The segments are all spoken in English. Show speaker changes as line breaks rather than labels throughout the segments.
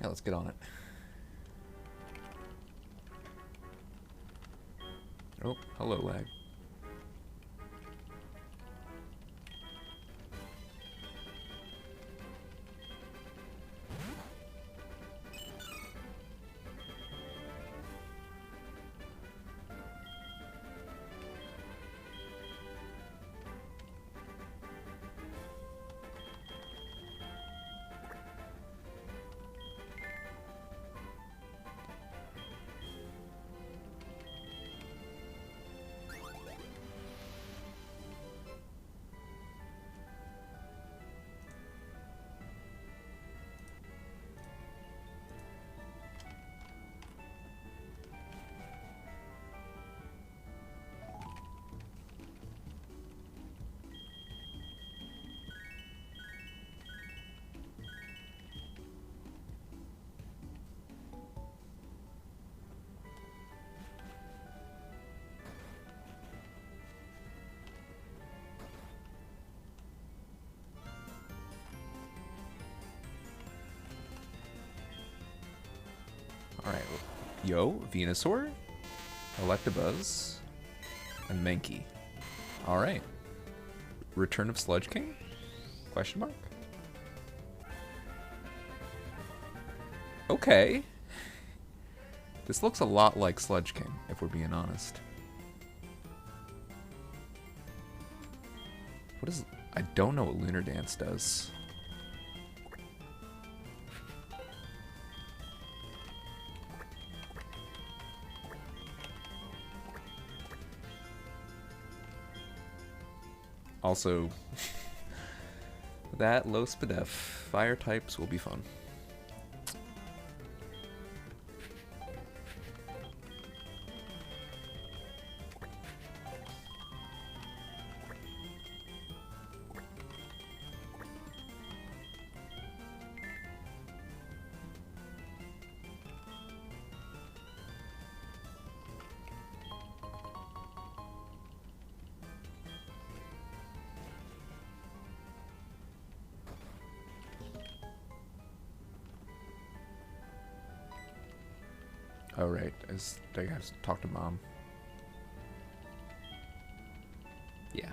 Yeah, let's get on it. Oh, hello, lag. Alright. Yo, Venusaur, Electabuzz, and Mankey. Alright. Return of Sludge King? Question mark? Okay. This looks a lot like Sludge King, if we're being honest. What is... I don't know what Lunar Dance does. Also, that low Spadef. Fire types will be fun. Oh, right. I have to talk to Mom. Yeah.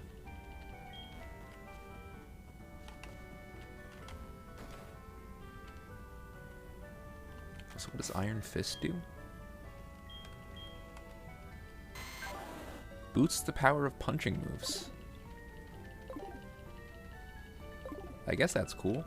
So what does Iron Fist do? Boosts the power of punching moves. I guess that's cool.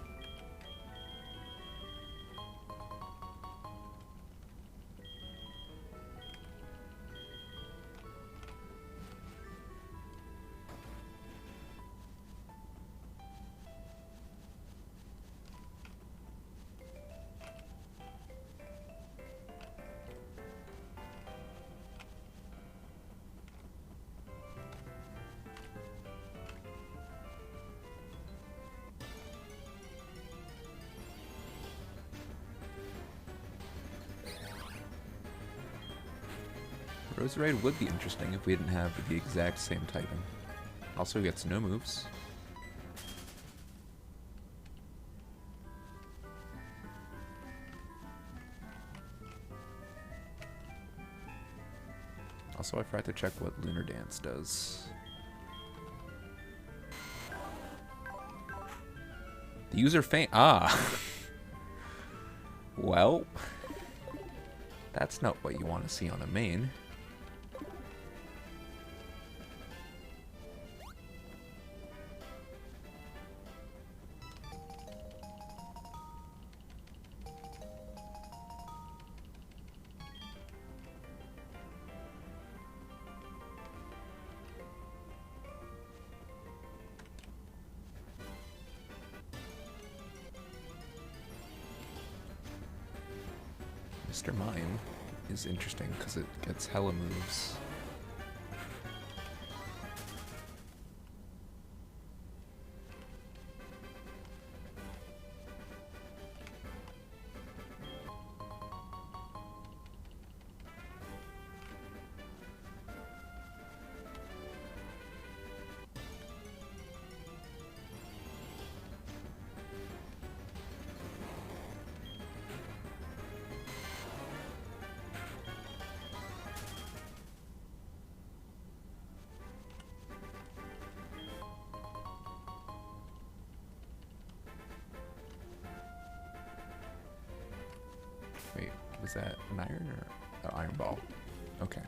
Roserade would be interesting if we didn't have the exact same typing. Also gets no moves. Also, I forgot to check what Lunar Dance does. The user faint. Ah! Well, that's not what you want to see on a main. Mr. Mime is interesting because it gets hella moves. Was that an iron or iron ball? Okay.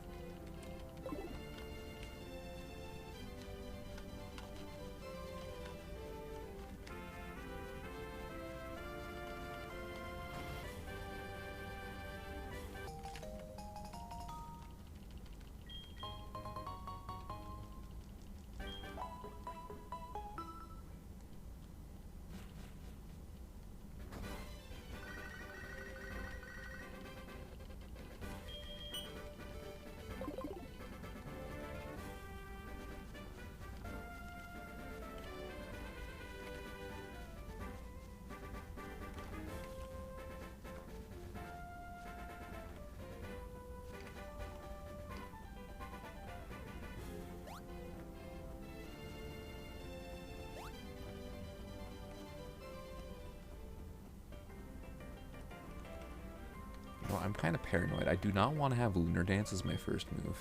Well, I'm kind of paranoid. I do not want to have Lunar Dance as my first move,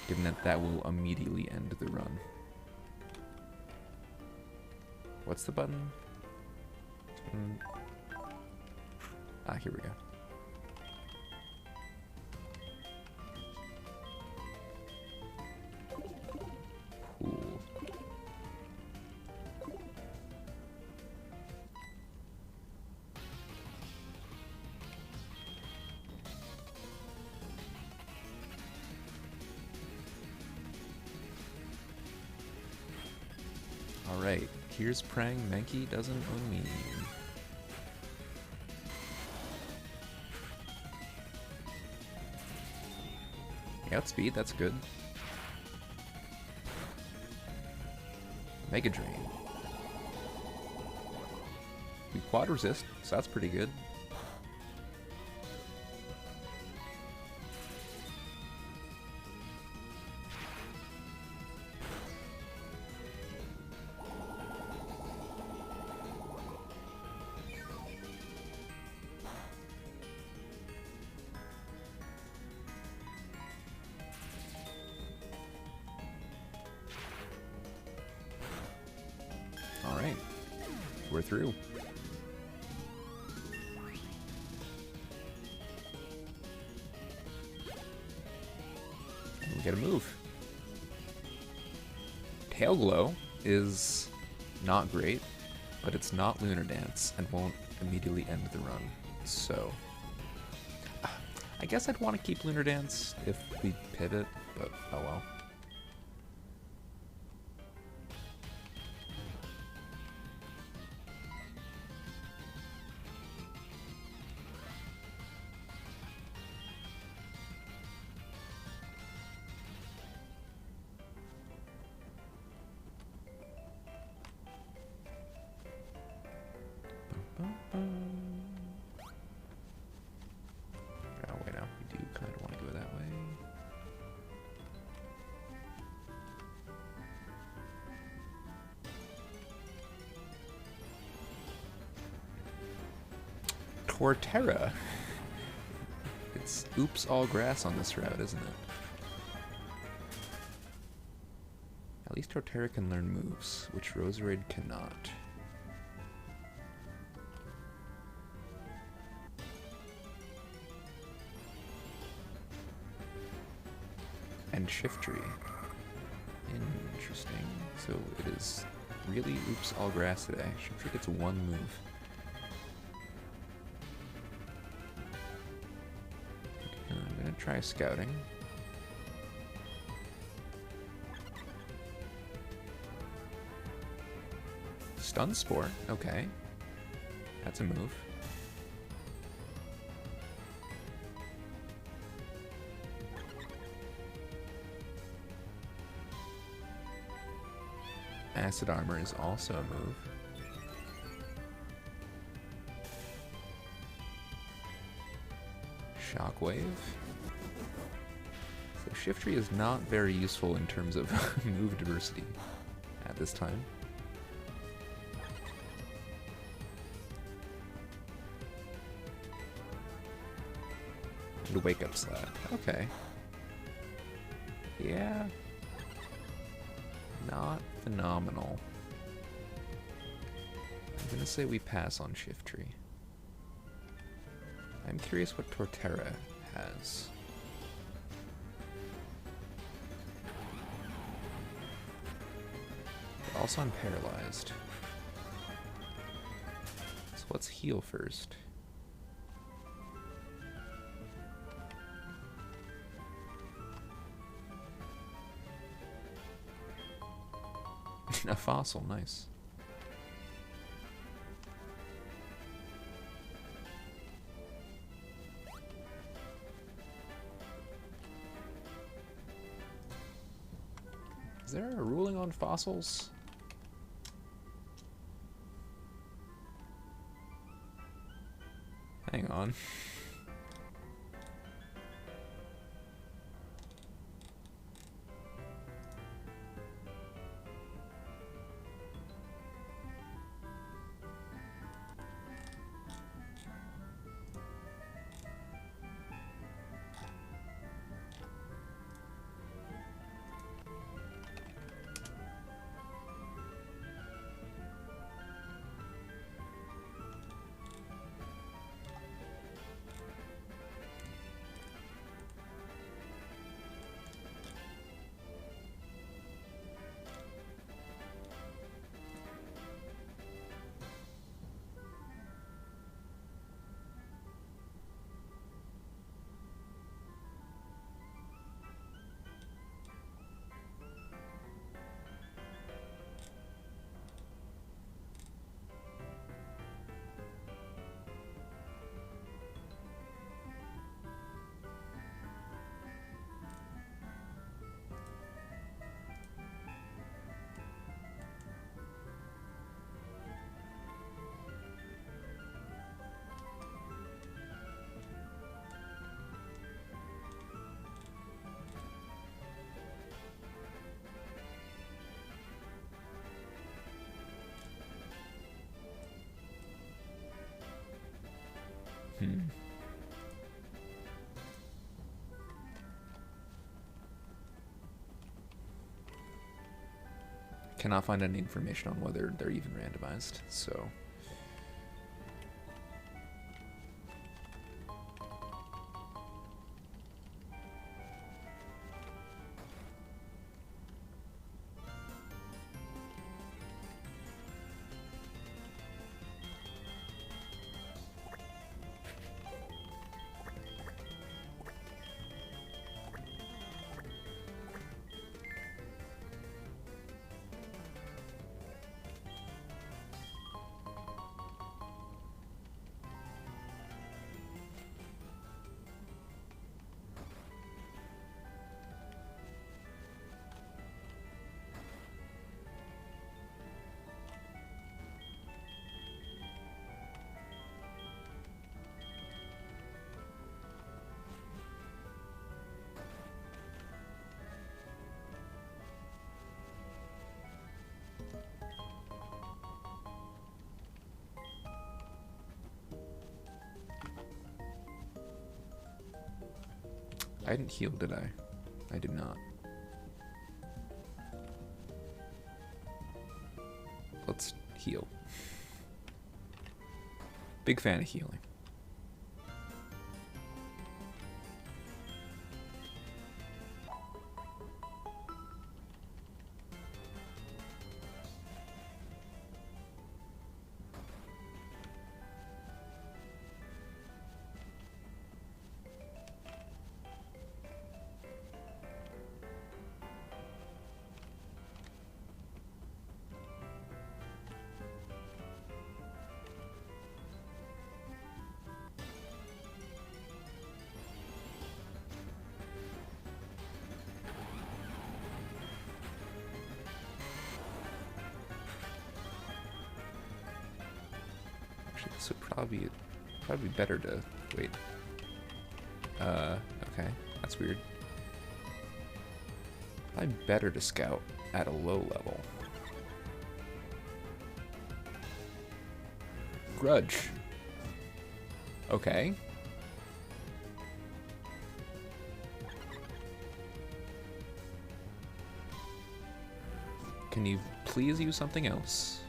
given that that will immediately end the run. What's the button? Ah, here we go. Cool. Alright, here's praying Mankey doesn't own me. Outspeed, that's good. Mega Drain. We quad resist, so that's pretty good. Alright, we're through. We get a move. Tail Glow is not great, but it's not Lunar Dance and won't immediately end the run. So, I guess I'd want to keep Lunar Dance if we pivot, but oh well. Oh, wait, no. We do kind of want to go that way. Torterra. It's oops all grass on this route, isn't it? At least Torterra can learn moves, which Roserade cannot. And Shiftry. Interesting. So it is really oops all grass today. Shiftry gets one move. I'm gonna try scouting. Stun Spore, okay. That's a move. Acid Armor is also a move. Shockwave. So Shiftry is not very useful in terms of move diversity at this time. And Wake Up Slap. Okay. Yeah. Not phenomenal. I'm gonna say we pass on Shiftry. I'm curious what Torterra has. But also I'm paralyzed. So let's heal first. A fossil, nice. Is there a ruling on fossils? Hang on. Cannot find any information on whether they're even randomized, so... I didn't heal, did I? I did not. Let's heal. Big fan of healing. This would probably be better to wait. Okay, that's weird. Probably better to scout at a low level. Grudge. Okay. Can you please use something else?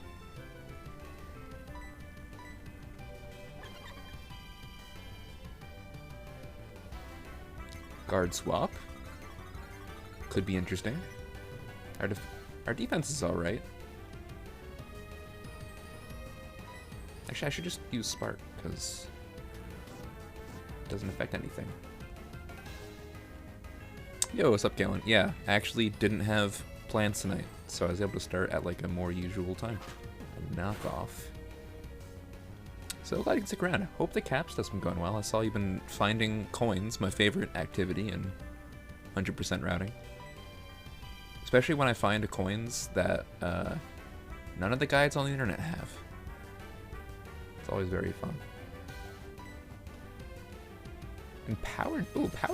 Guard swap. Could be interesting. Our defense is alright. Actually, I should just use Spark, because it doesn't affect anything. Yo, what's up, Galen? Yeah, I actually didn't have plans tonight, so I was able to start at like a more usual time. A knockoff. So glad you can stick around. Hope the cap stuff's been going well. I saw you've been finding coins, my favorite activity in 100% routing. Especially when I find coins that none of the guides on the internet have. It's always very fun. And power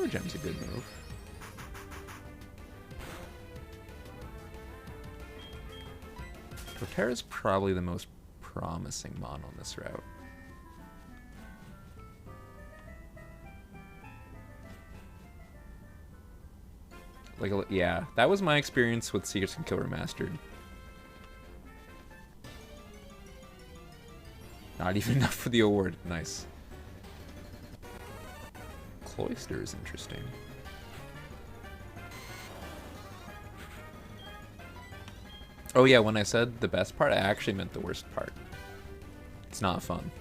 gem's a good move. Torterra's probably the most promising mon on this route. Like, yeah, that was my experience with Secrets and Kill Remastered. Not even enough for the award. Nice. Cloister is interesting. Oh yeah, when I said the best part, I actually meant the worst part. It's not fun.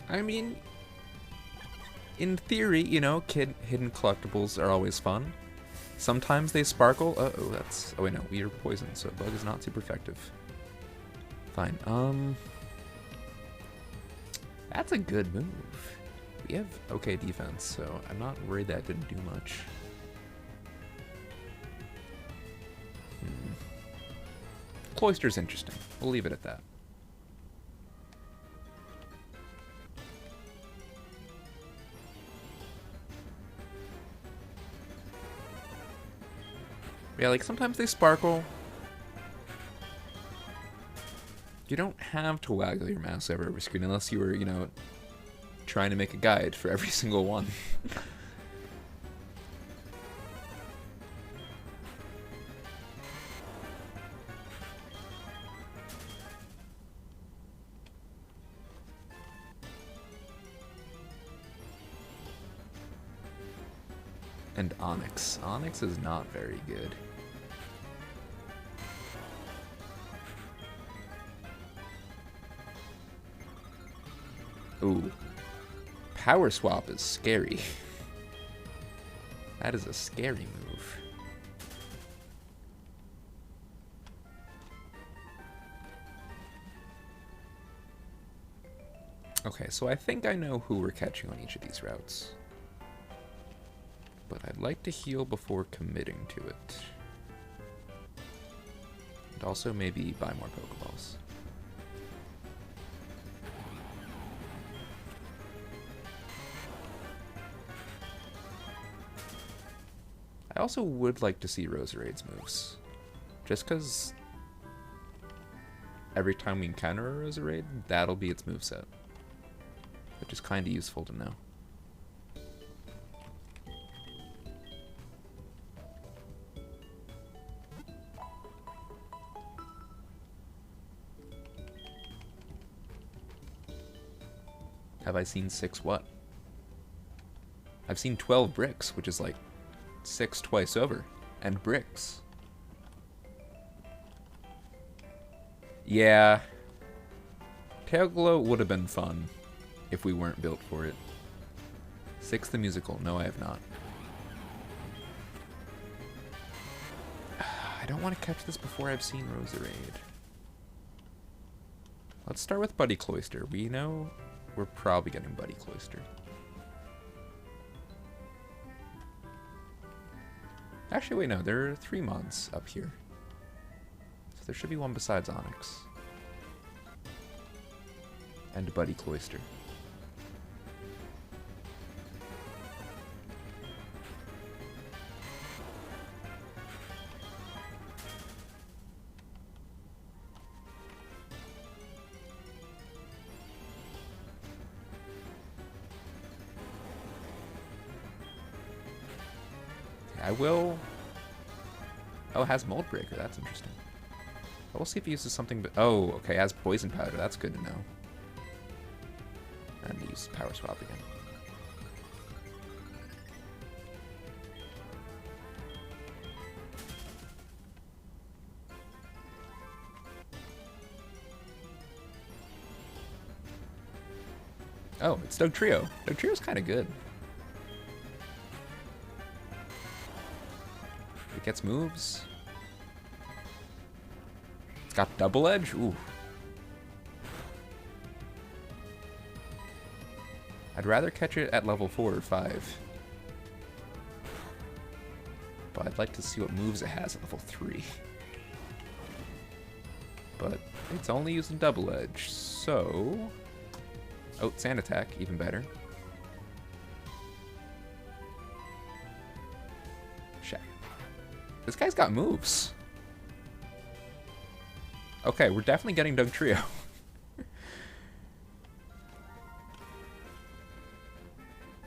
I mean, in theory, you know, hidden collectibles are always fun. Sometimes they sparkle. Uh-oh, that's... Oh, wait, no. We are poisoned, so bug is not super effective. Fine. That's a good move. We have okay defense, so I'm not worried that didn't do much. Cloister's interesting. We'll leave it at that. Yeah, like sometimes they sparkle. You don't have to waggle your mouse over every screen unless you were, you know, trying to make a guide for every single one. And Onyx. Onyx is not very good. Ooh. Power swap is scary. That is a scary move. Okay, so I think I know who we're catching on each of these routes. But I'd like to heal before committing to it. And also maybe buy more Pokeballs. I also would like to see Roserade's moves. Just because every time we encounter a Roserade, that'll be its moveset. Which is kind of useful to know. Have I seen 6 what? I've seen 12 bricks, which is like 6 twice over. And bricks. Yeah. Tailglow would have been fun if we weren't built for it. 6 the musical. No, I have not. I don't want to catch this before I've seen Roserade. Let's start with Buddy Cloister. We know we're probably getting Buddy Cloister. Actually, wait, no. There are 3 mods up here. So there should be one besides Onyx. And Buddy Cloister. I will... Oh, it has Mold Breaker. That's interesting. But we'll see if he uses something... Oh, okay, it has Poison Powder. That's good to know. And use Power Swap again. Oh, it's Dugtrio. Dugtrio's kind of good. It gets moves. It's got Double Edge. Ooh. I'd rather catch it at level 4 or 5. But I'd like to see what moves it has at level 3. But it's only using Double Edge, so... Oh, Sand Attack, even better. Shit. This guy's got moves. Okay, we're definitely getting Dugtrio.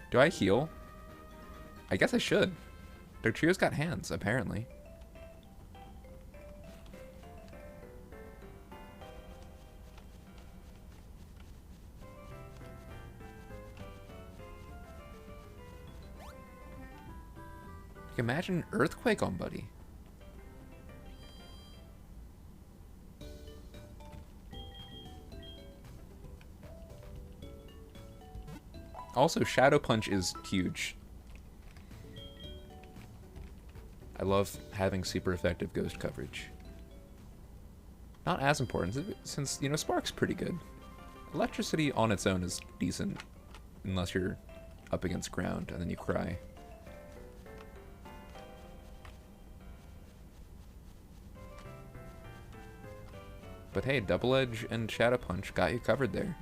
Do I heal? I guess I should. Dugtrio's got hands, apparently. Imagine Earthquake on Buddy. Also, Shadow Punch is huge. I love having super effective ghost coverage. Not as important, since, you know, Spark's pretty good. Electricity on its own is decent, unless you're up against ground and then you cry. But hey, Double Edge and Shadow Punch got you covered there.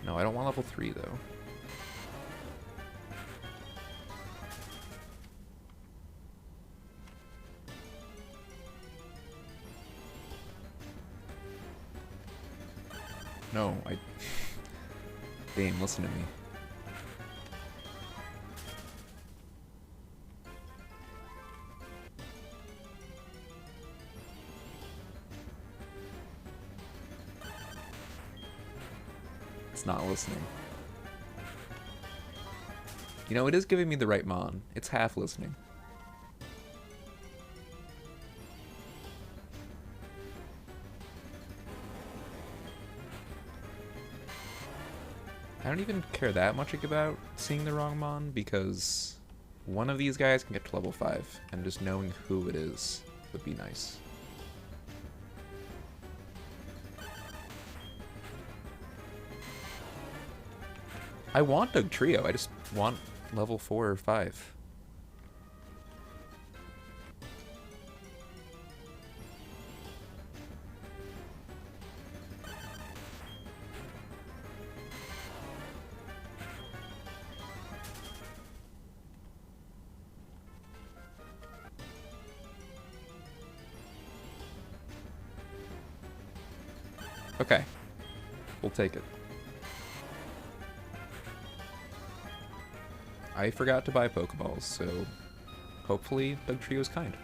No, I don't want level 3 though. No, Game, listen to me. It's not listening. You know, it is giving me the right mon. It's half listening. I don't even care that much about seeing the wrong mon, because one of these guys can get to level 5, and just knowing who it is would be nice. I want Dugtrio, I just want level 4 or 5. Okay, we'll take it. I forgot to buy Pokeballs, so hopefully Dugtrio's kind.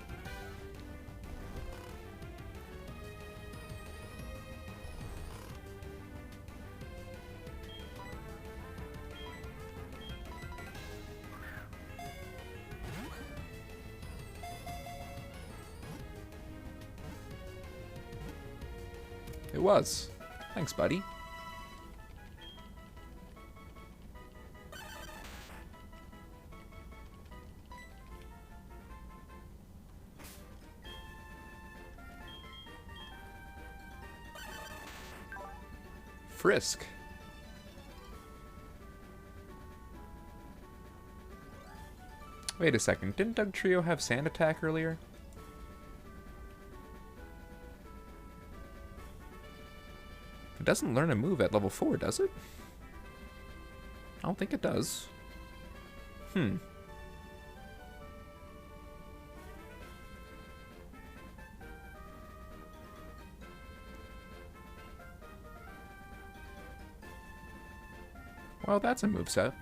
It was. Thanks, buddy. Frisk. Wait a second, didn't Dugtrio have Sand Attack earlier? It doesn't learn a move at level 4, does it? I don't think it does. Well, that's a moveset.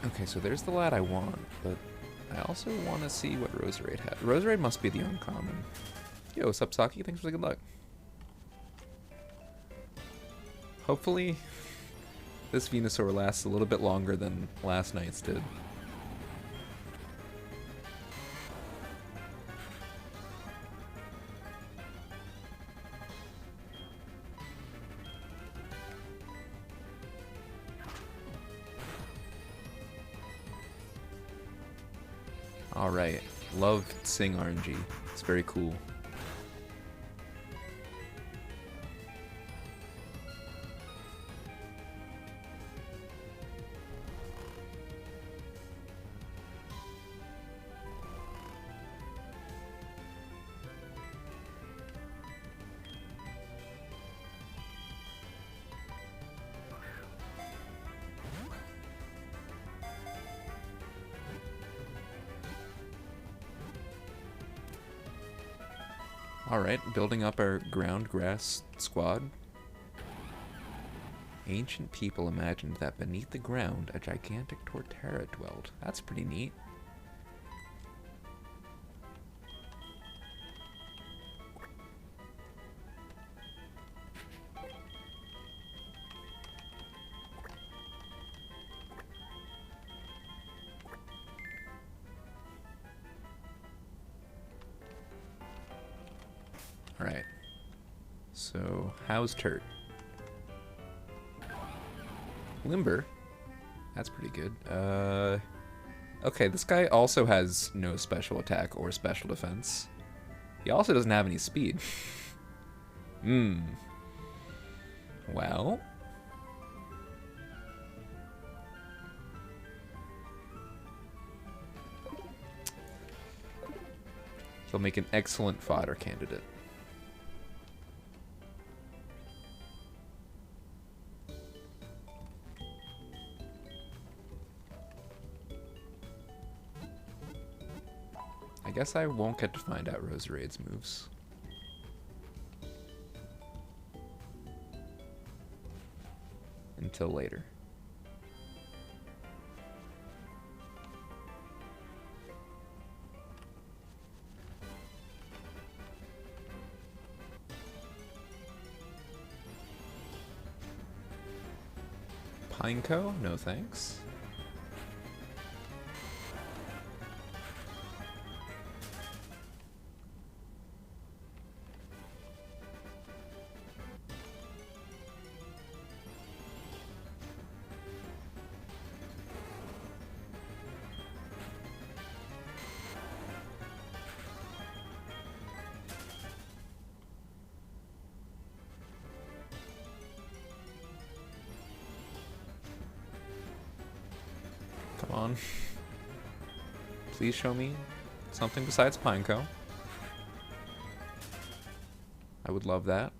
Okay, so there's the lad I want, but I also want to see what Roserade had. Roserade must be the uncommon. Yo, what's up, Saki? Thanks for the good luck. Hopefully, this Venusaur lasts a little bit longer than last night's did. Alright, love seeing RNG. It's very cool. Alright, building up our ground grass squad. Ancient people imagined that beneath the ground a gigantic Torterra dwelled. That's pretty neat. Alright. So, how's Turt? Limber? That's pretty good. Okay, this guy also has no special attack or special defense. He also doesn't have any speed. Well. He'll make an excellent fodder candidate. I guess I won't get to find out Roserade's moves. Until later. Pineco? No thanks. Come on. Please show me something besides Pineco. I would love that.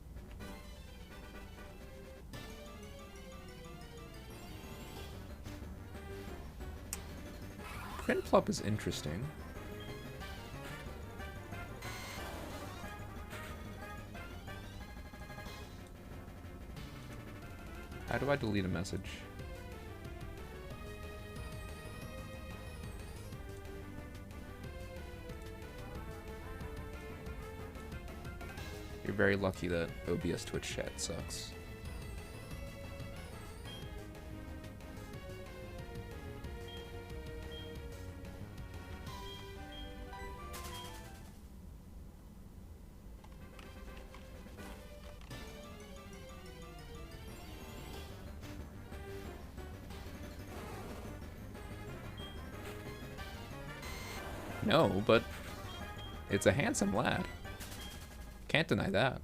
Prinplup is interesting. How do I delete a message? You're very lucky that OBS Twitch chat sucks. No, but it's a handsome lad. Can't deny that.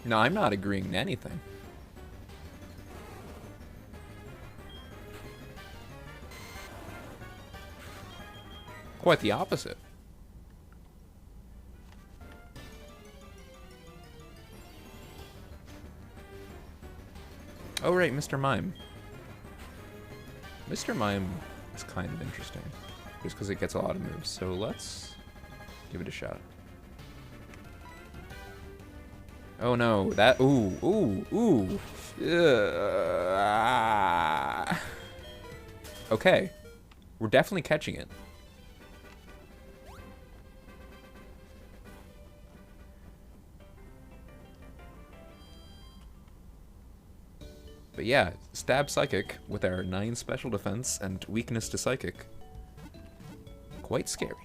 No, I'm not agreeing to anything. Quite the opposite. Oh, right, Mr. Mime. Mr. Mime is kind of interesting, just because it gets a lot of moves. So let's give it a shot. Oh no, that, ooh, ooh, ooh. Okay, we're definitely catching it. But yeah, stab Psychic with our 9 special defense and weakness to Psychic. Quite scary.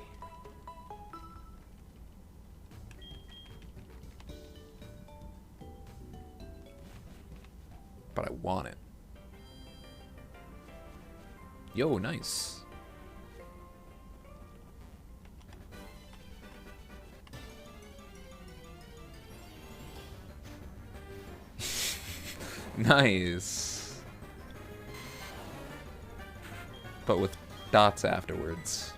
But I want it. Yo, nice. Nice. But with dots afterwards.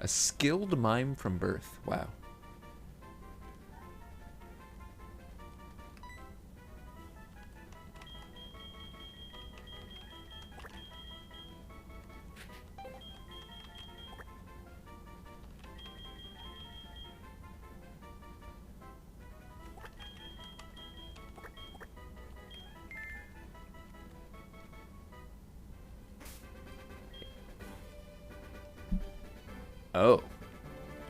A skilled mime from birth. Wow. Oh.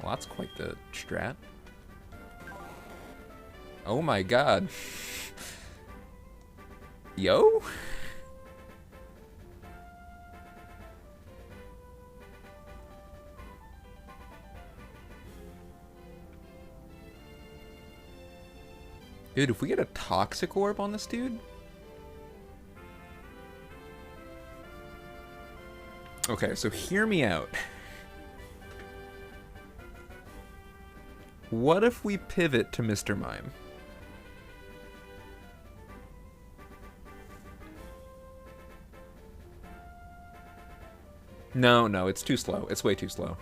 Well, that's quite the strat. Oh my god. Yo? Dude, if we get a Toxic Orb on this dude... Okay, so hear me out. What if we pivot to Mr. Mime? No, it's too slow. It's way too slow.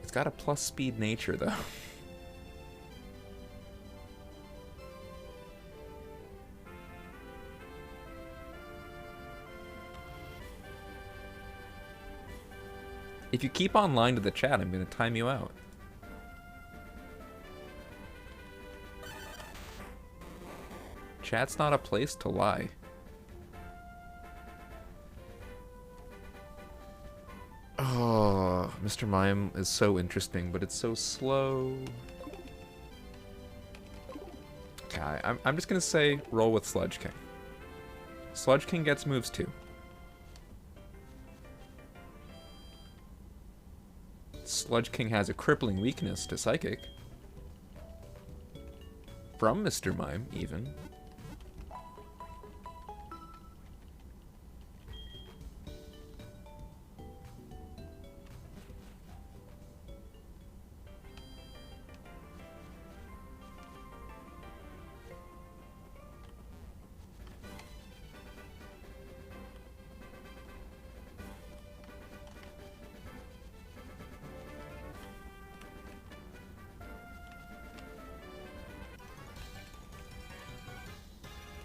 It's got a plus speed nature, though. If you keep on lying to the chat, I'm going to time you out. Chat's not a place to lie. Oh, Mr. Mime is so interesting, but it's so slow. Okay, I'm just gonna say roll with Sludge King. Sludge King gets moves too. Sludge King has a crippling weakness to Psychic. From Mr. Mime, even.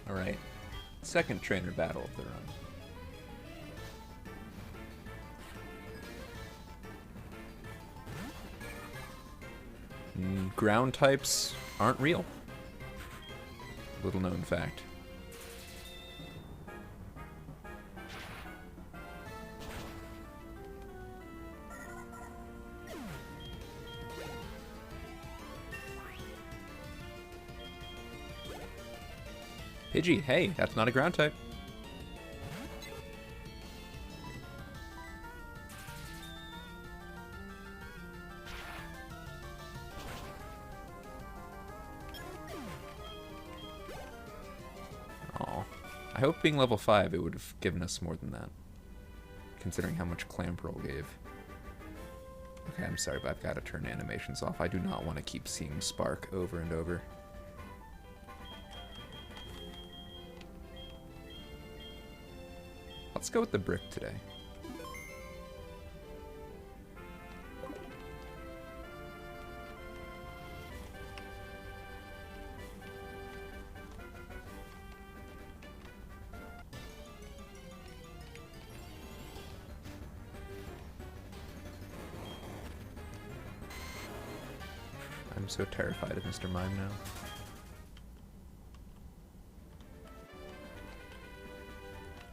Alright. Second trainer battle of the run. Ground types aren't real. Little known fact. Pidgey, hey, that's not a ground type. Oh, I hope being level 5 it would have given us more than that, considering how much Clamperl gave. Okay, I'm sorry, but I've got to turn animations off. I do not want to keep seeing Spark over and over. Let's go with the brick today. I'm so terrified of Mr. Mime now.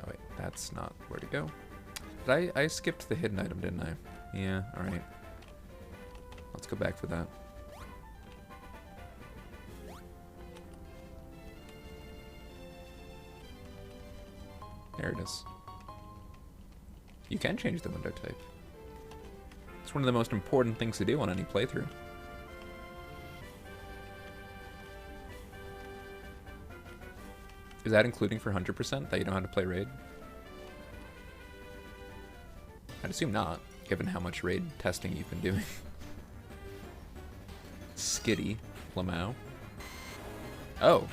Oh wait, that's not where to go. Did I skipped the hidden item, didn't I? Yeah, alright. Let's go back for that. There it is. You can change the window type. It's one of the most important things to do on any playthrough. Is that including for 100% that you don't have to play Raid? I'd assume not, given how much Raid testing you've been doing. Skitty, Lamau. Oh,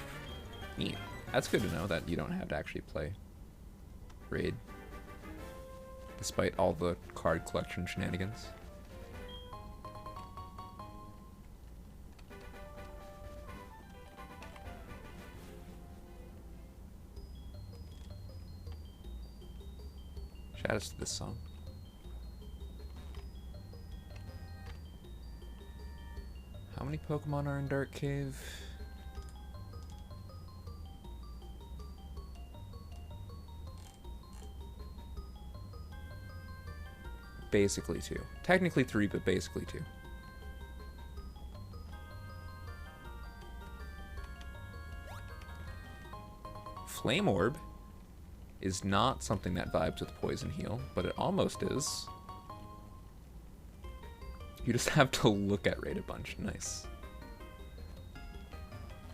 neat. That's good to know that you don't have to actually play Raid, despite all the card collection shenanigans. Shout outs to this song. How many Pokemon are in Dark Cave? Basically 2. Technically 3, but basically 2. Flame Orb is not something that vibes with Poison Heal, but it almost is. You just have to look at Raid a bunch. Nice.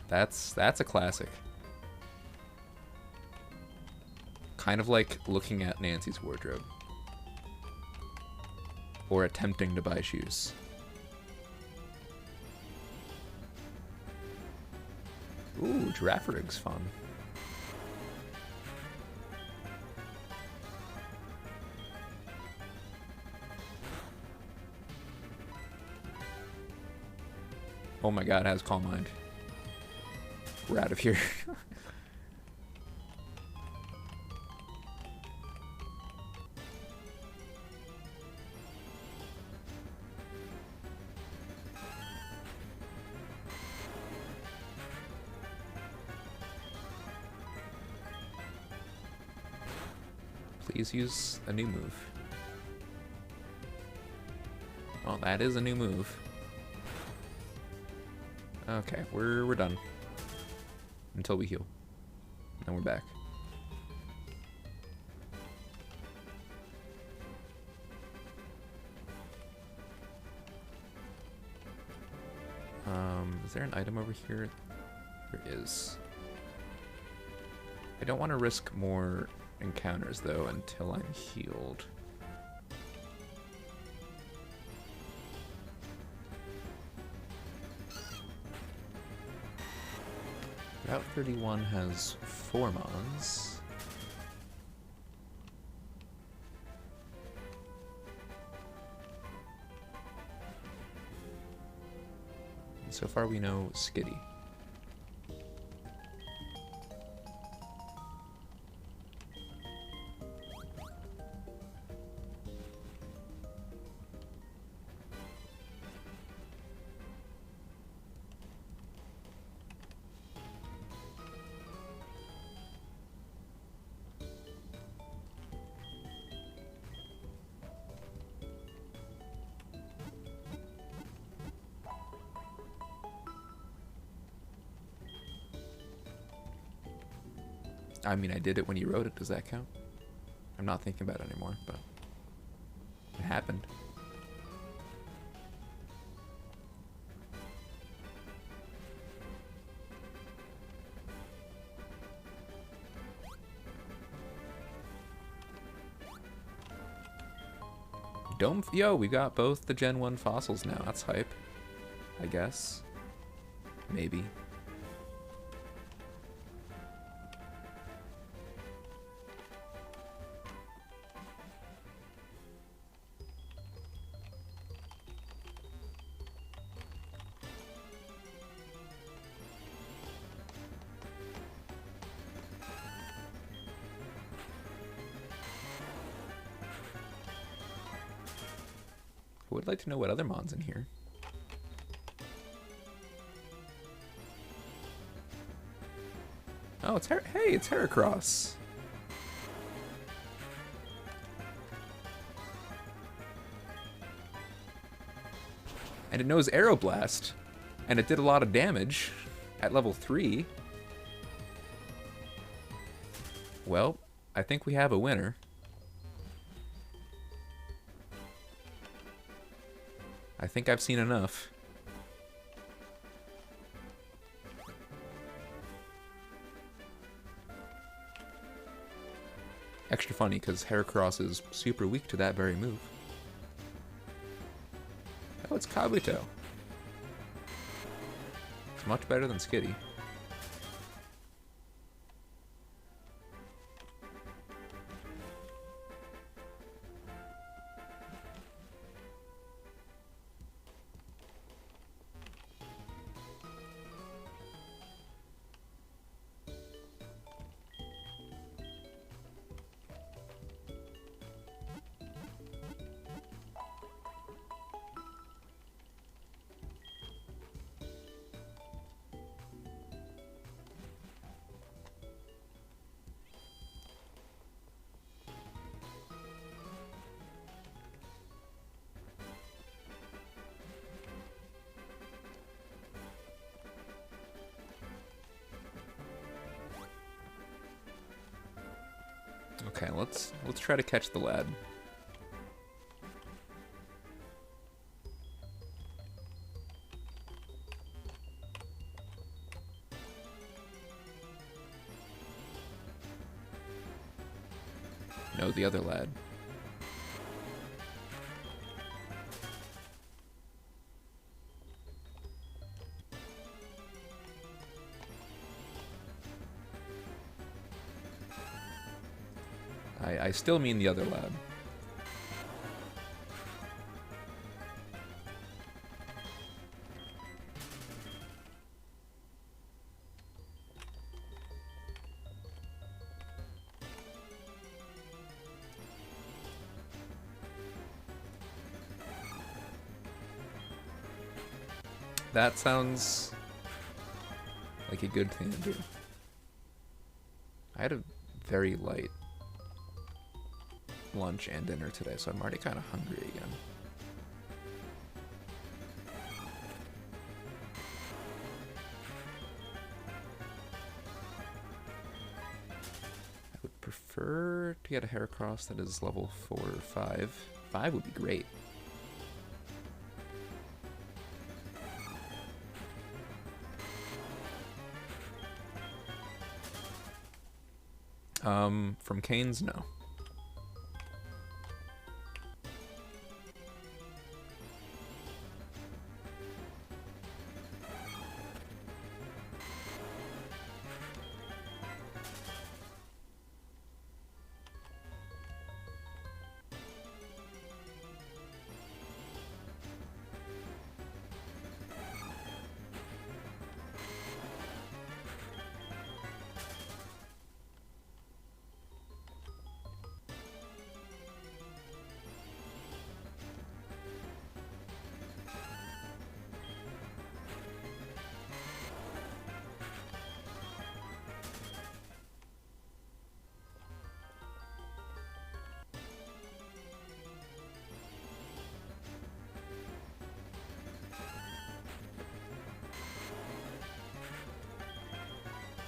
That's a classic. Kind of like looking at Nancy's wardrobe. Or attempting to buy shoes. Ooh, Giraffurig's fun. Oh my god, it has Calm Mind. We're out of here. Please use a new move. Oh, that is a new move. Okay, we're done. until we heal. And we're back. Is there an item over here? There is. I don't want to risk more encounters, though, until I'm healed. Route 31 has 4 mons. And so far we know Skitty. I mean, I did it when you wrote it. Does that count? I'm not thinking about it anymore, but it happened. Yo, we got both the Gen 1 fossils now. That's hype, I guess. Maybe. I would like to know what other mon's in here. Oh, it's hey, it's Heracross. And it knows Aeroblast, and it did a lot of damage at level 3. Well, I think we have a winner. I think I've seen enough. Extra funny, because Heracross is super weak to that very move. Oh, it's Kabuto. It's much better than Skitty. Okay, let's try to catch the lad. No, the other lad. I still mean the other lad. That sounds like a good thing to do. I had a very light lunch and dinner today, so I'm already kind of hungry again. prefer to get a Heracross that is level 4 or 5. 5 would be great. From Canes, no.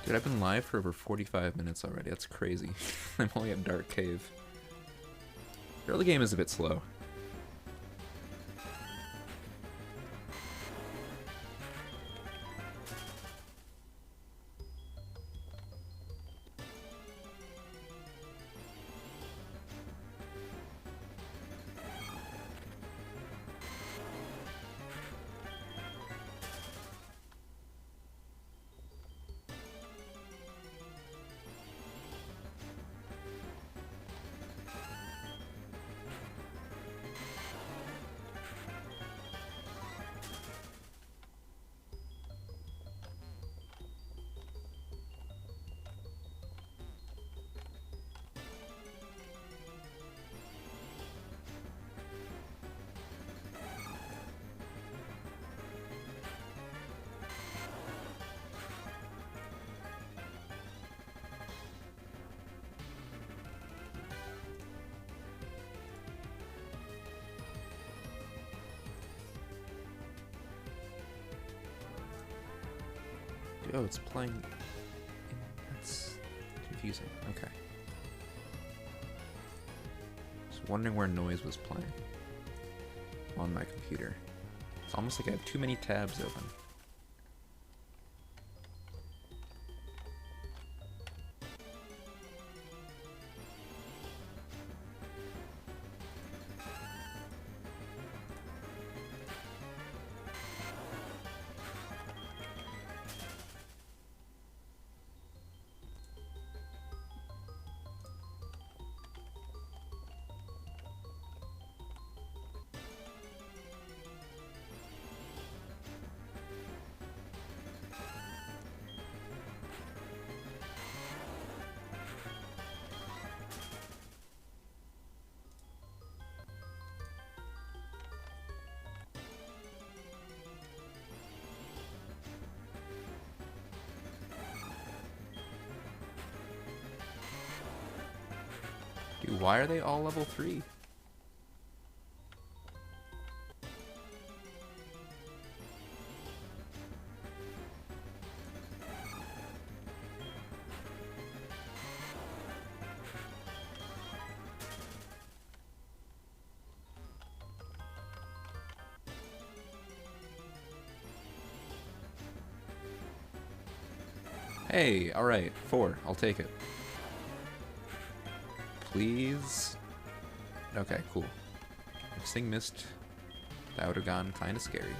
Dude, I've been live for over 45 minutes already. That's crazy. I'm only at Dark Cave. The early game is a bit slow. Oh, it's playing. That's confusing. Okay. Just wondering where noise was playing on my computer. It's almost like I have too many tabs open. Dude, why are they all level 3? Hey, alright, 4. I'll take it. Please. Okay, cool. Sing Mist, the Outer Gun, kinda scary.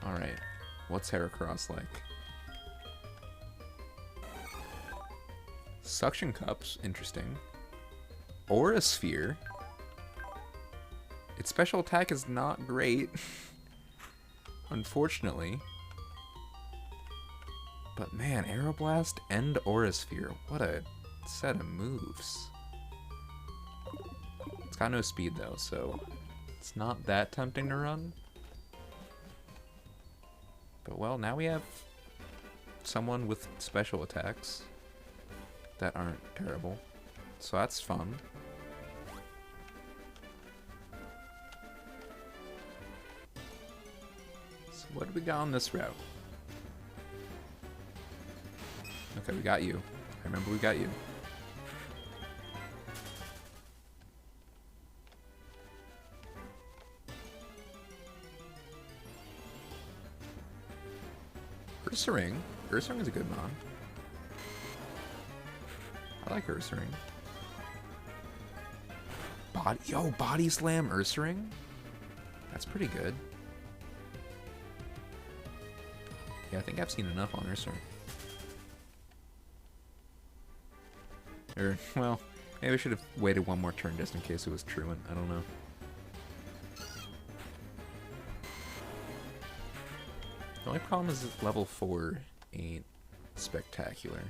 Alright, what's Heracross like? Suction Cups, interesting. Aura Sphere. Its special attack is not great. unfortunately. But man, Aeroblast and Aurasphere, what a set of moves. It's got no speed though, so it's not that tempting to run. But well, now we have someone with special attacks that aren't terrible. So that's fun. So what do we got on this route? Okay, we got you. I remember we got you. Ursaring. Ursaring is a good mon. I like Ursaring. Body Slam Ursaring? That's pretty good. Yeah, I think I've seen enough on Ursaring. Or, well, maybe I should have waited one more turn just in case it was Truant. I don't know. The only problem is that level 4 ain't spectacular.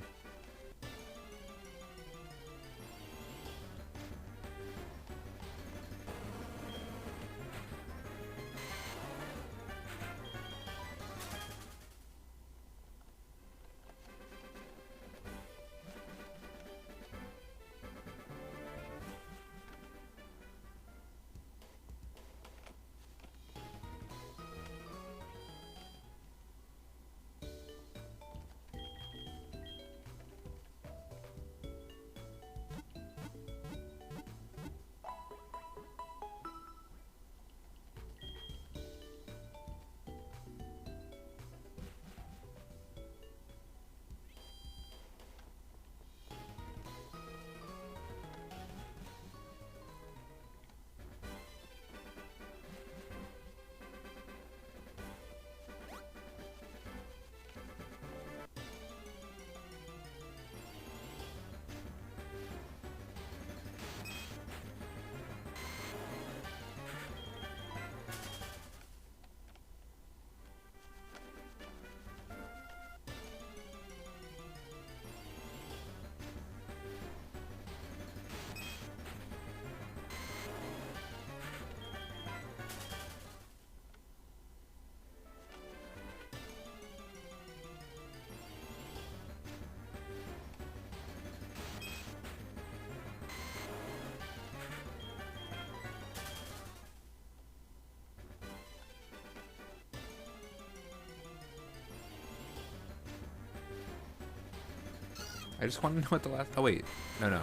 I just want to know what the last... Oh, wait. No.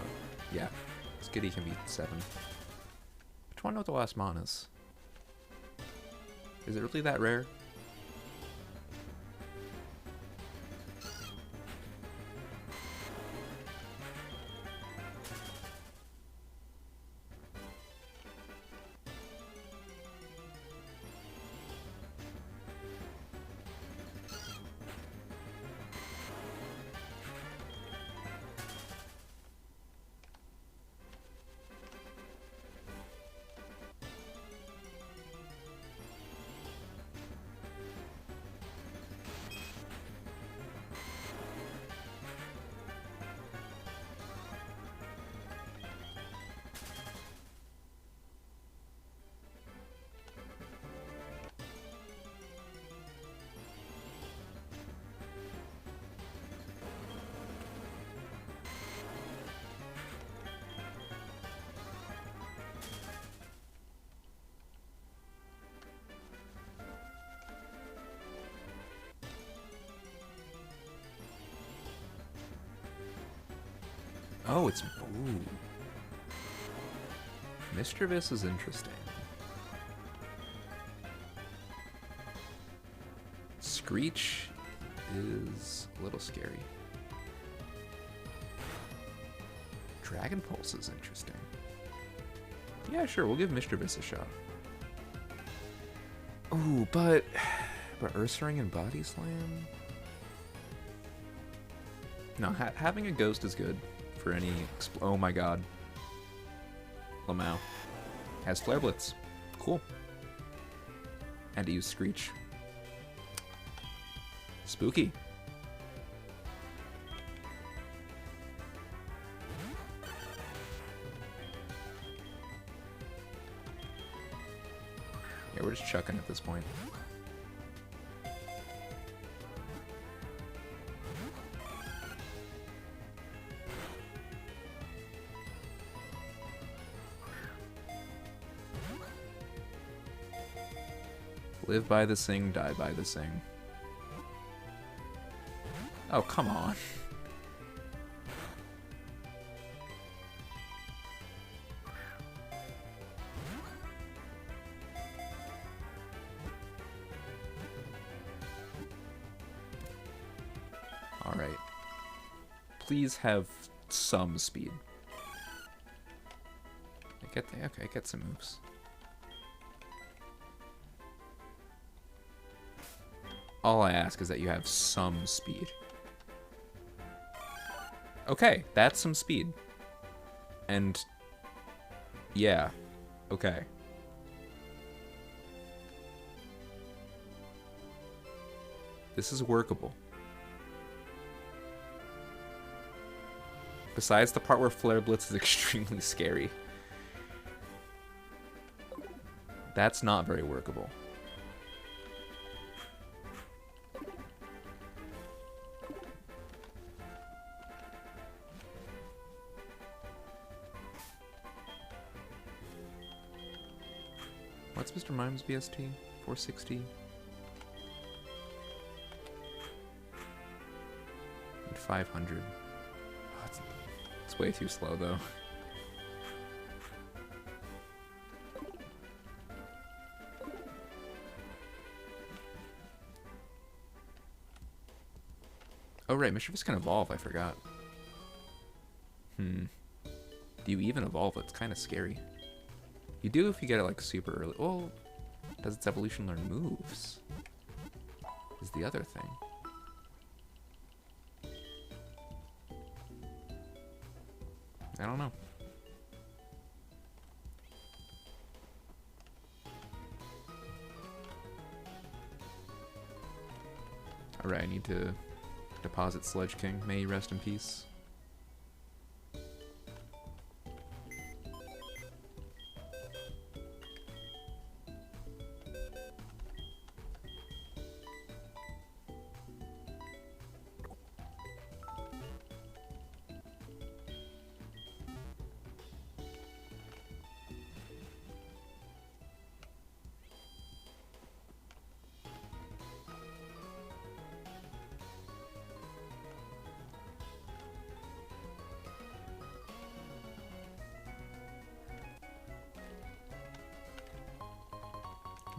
Yeah. Skitty can be 7. I just want to know what the last mon is. Is it really that rare? Oh, it's... Ooh. Mischievous is interesting. Screech is a little scary. Dragon Pulse is interesting. Yeah, sure, we'll give Mischievous a shot. Ooh, but Ursaring and Body Slam? No, having a Ghost is good for any... Oh my god. Lamau has Flare Blitz. Cool. And to use Screech. Spooky. Yeah, we're just chucking at this point. Live by the sing, die by the sing. Oh, come on. All right. Please have some speed. I get some moves. All I ask is that you have some speed. Okay, that's some speed. And yeah, okay. This is workable. Besides the part where Flare Blitz is extremely scary. That's not very workable. What's Mr. Mime's BST? 460? And 500. Oh, it's way too slow, though. Oh, right, Mischievous can evolve, I forgot. Do you even evolve? It's kind of scary. You do if you get it, like, super early. Well, does its evolution learn moves? Is the other thing. I don't know. Alright, I need to deposit Sledge King. May he rest in peace.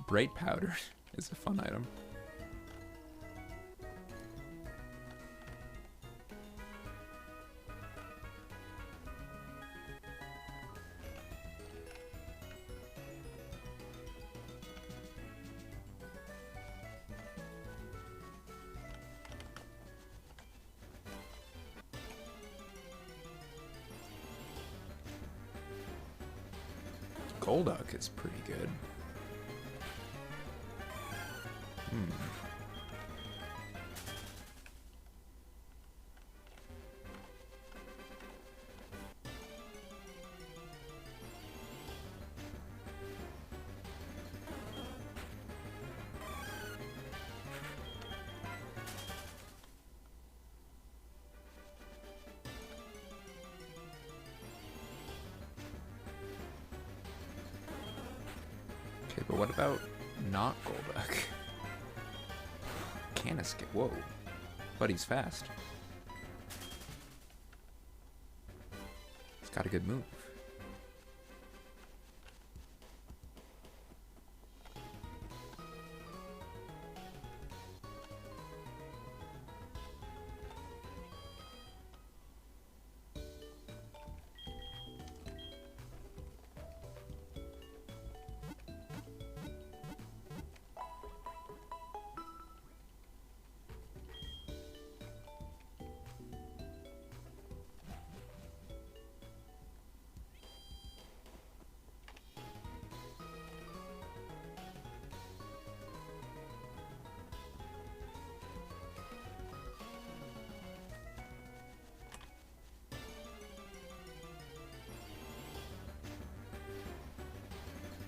Bright Powder is a fun item. Golduck is pretty good. Okay, but what about not Golduck? Can escape. Whoa. But he's fast. He's got a good move.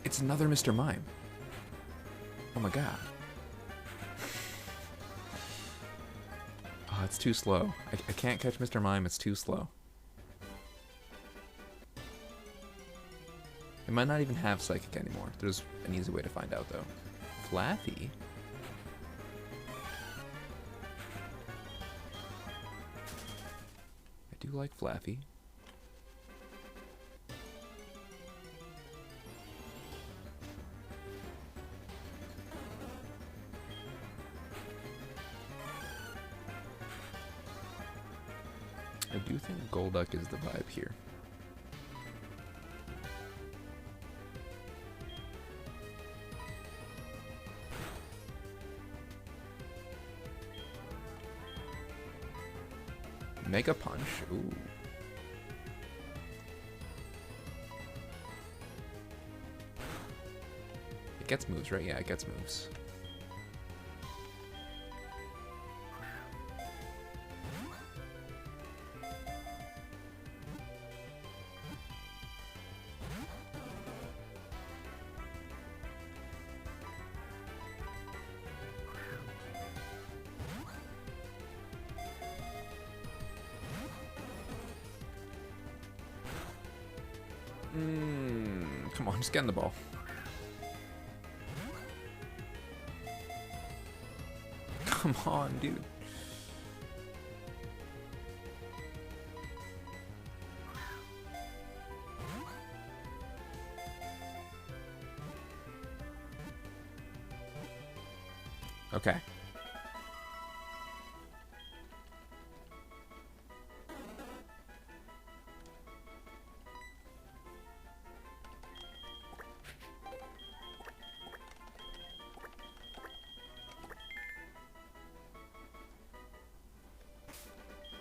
It's another Mr. Mime. Oh my god. Oh, it's too slow. I can't catch Mr. Mime, it's too slow. It might not even have Psychic anymore. There's an easy way to find out, though. Flaffy? I do like Flaffy. I do think Golduck is the vibe here. Mega Punch. Ooh. It gets moves, right? Yeah, it gets moves. Come on, just get in the ball. Come on, dude. Okay.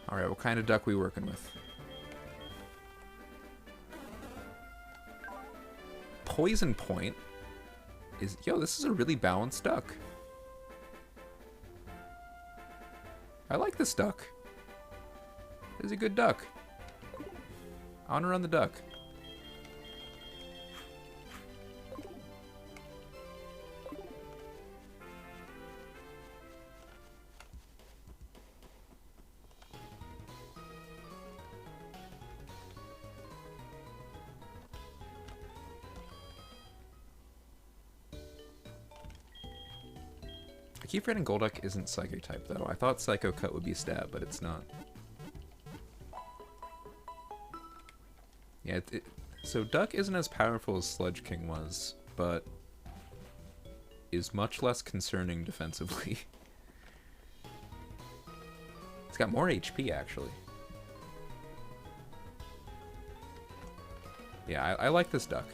Alright, what kind of duck we working with? Poison Point is... Yo, this is a really balanced duck. I like this duck. This is a good duck. I want to run the duck. I keep forgetting Golduck isn't Psychic type, though. I thought Psycho Cut would be stab, but it's not. Yeah, so Duck isn't as powerful as Sludge King was, but is much less concerning defensively. It's got more HP, actually. Yeah, I like this Duck.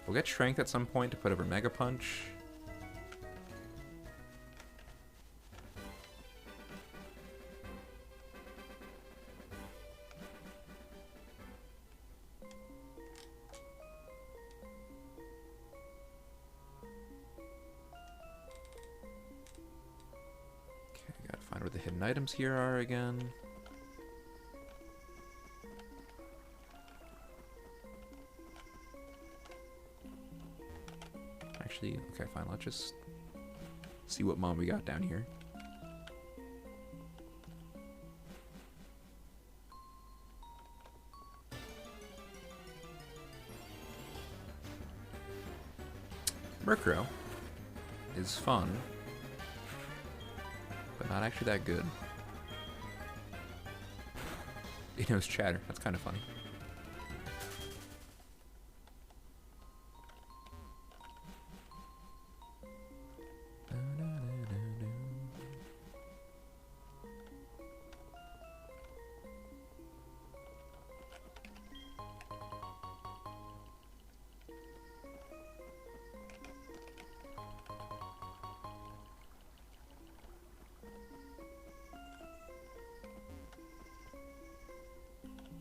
We'll get Strength at some point to put over Mega Punch. Okay, gotta find where the hidden items here are again. Actually, okay, fine. Let's just see what mom we got down here. Murkrow is fun, but not actually that good. It knows Chatter. That's kind of funny.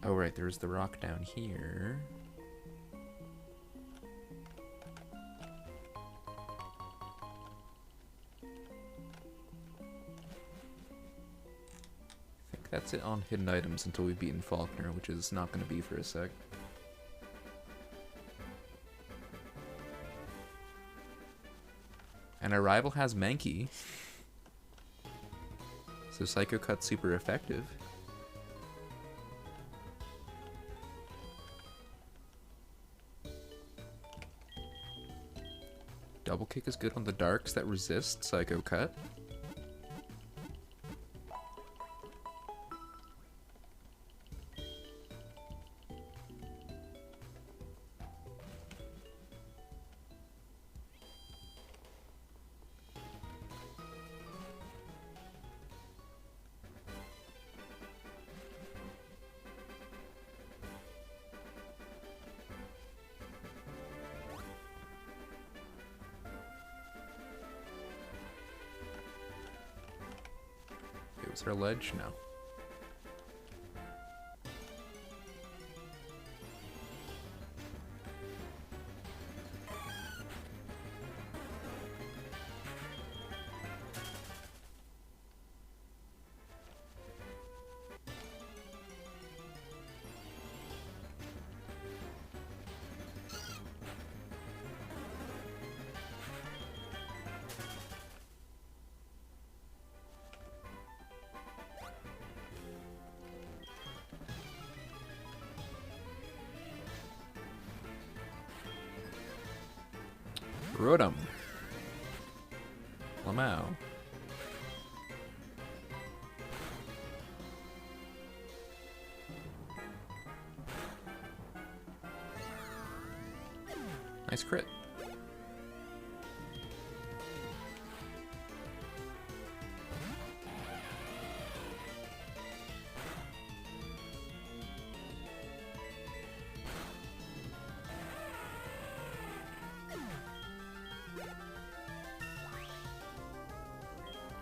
Oh, right, there's the rock down here. I think that's it on hidden items until we've beaten Faulkner, which is not going to be for a sec. And our rival has Mankey. So Psycho Cut's super effective. Double Kick is good on the darks that resist Psycho Cut. Was there a ledge? No. Rotom. Lamau. Nice crit.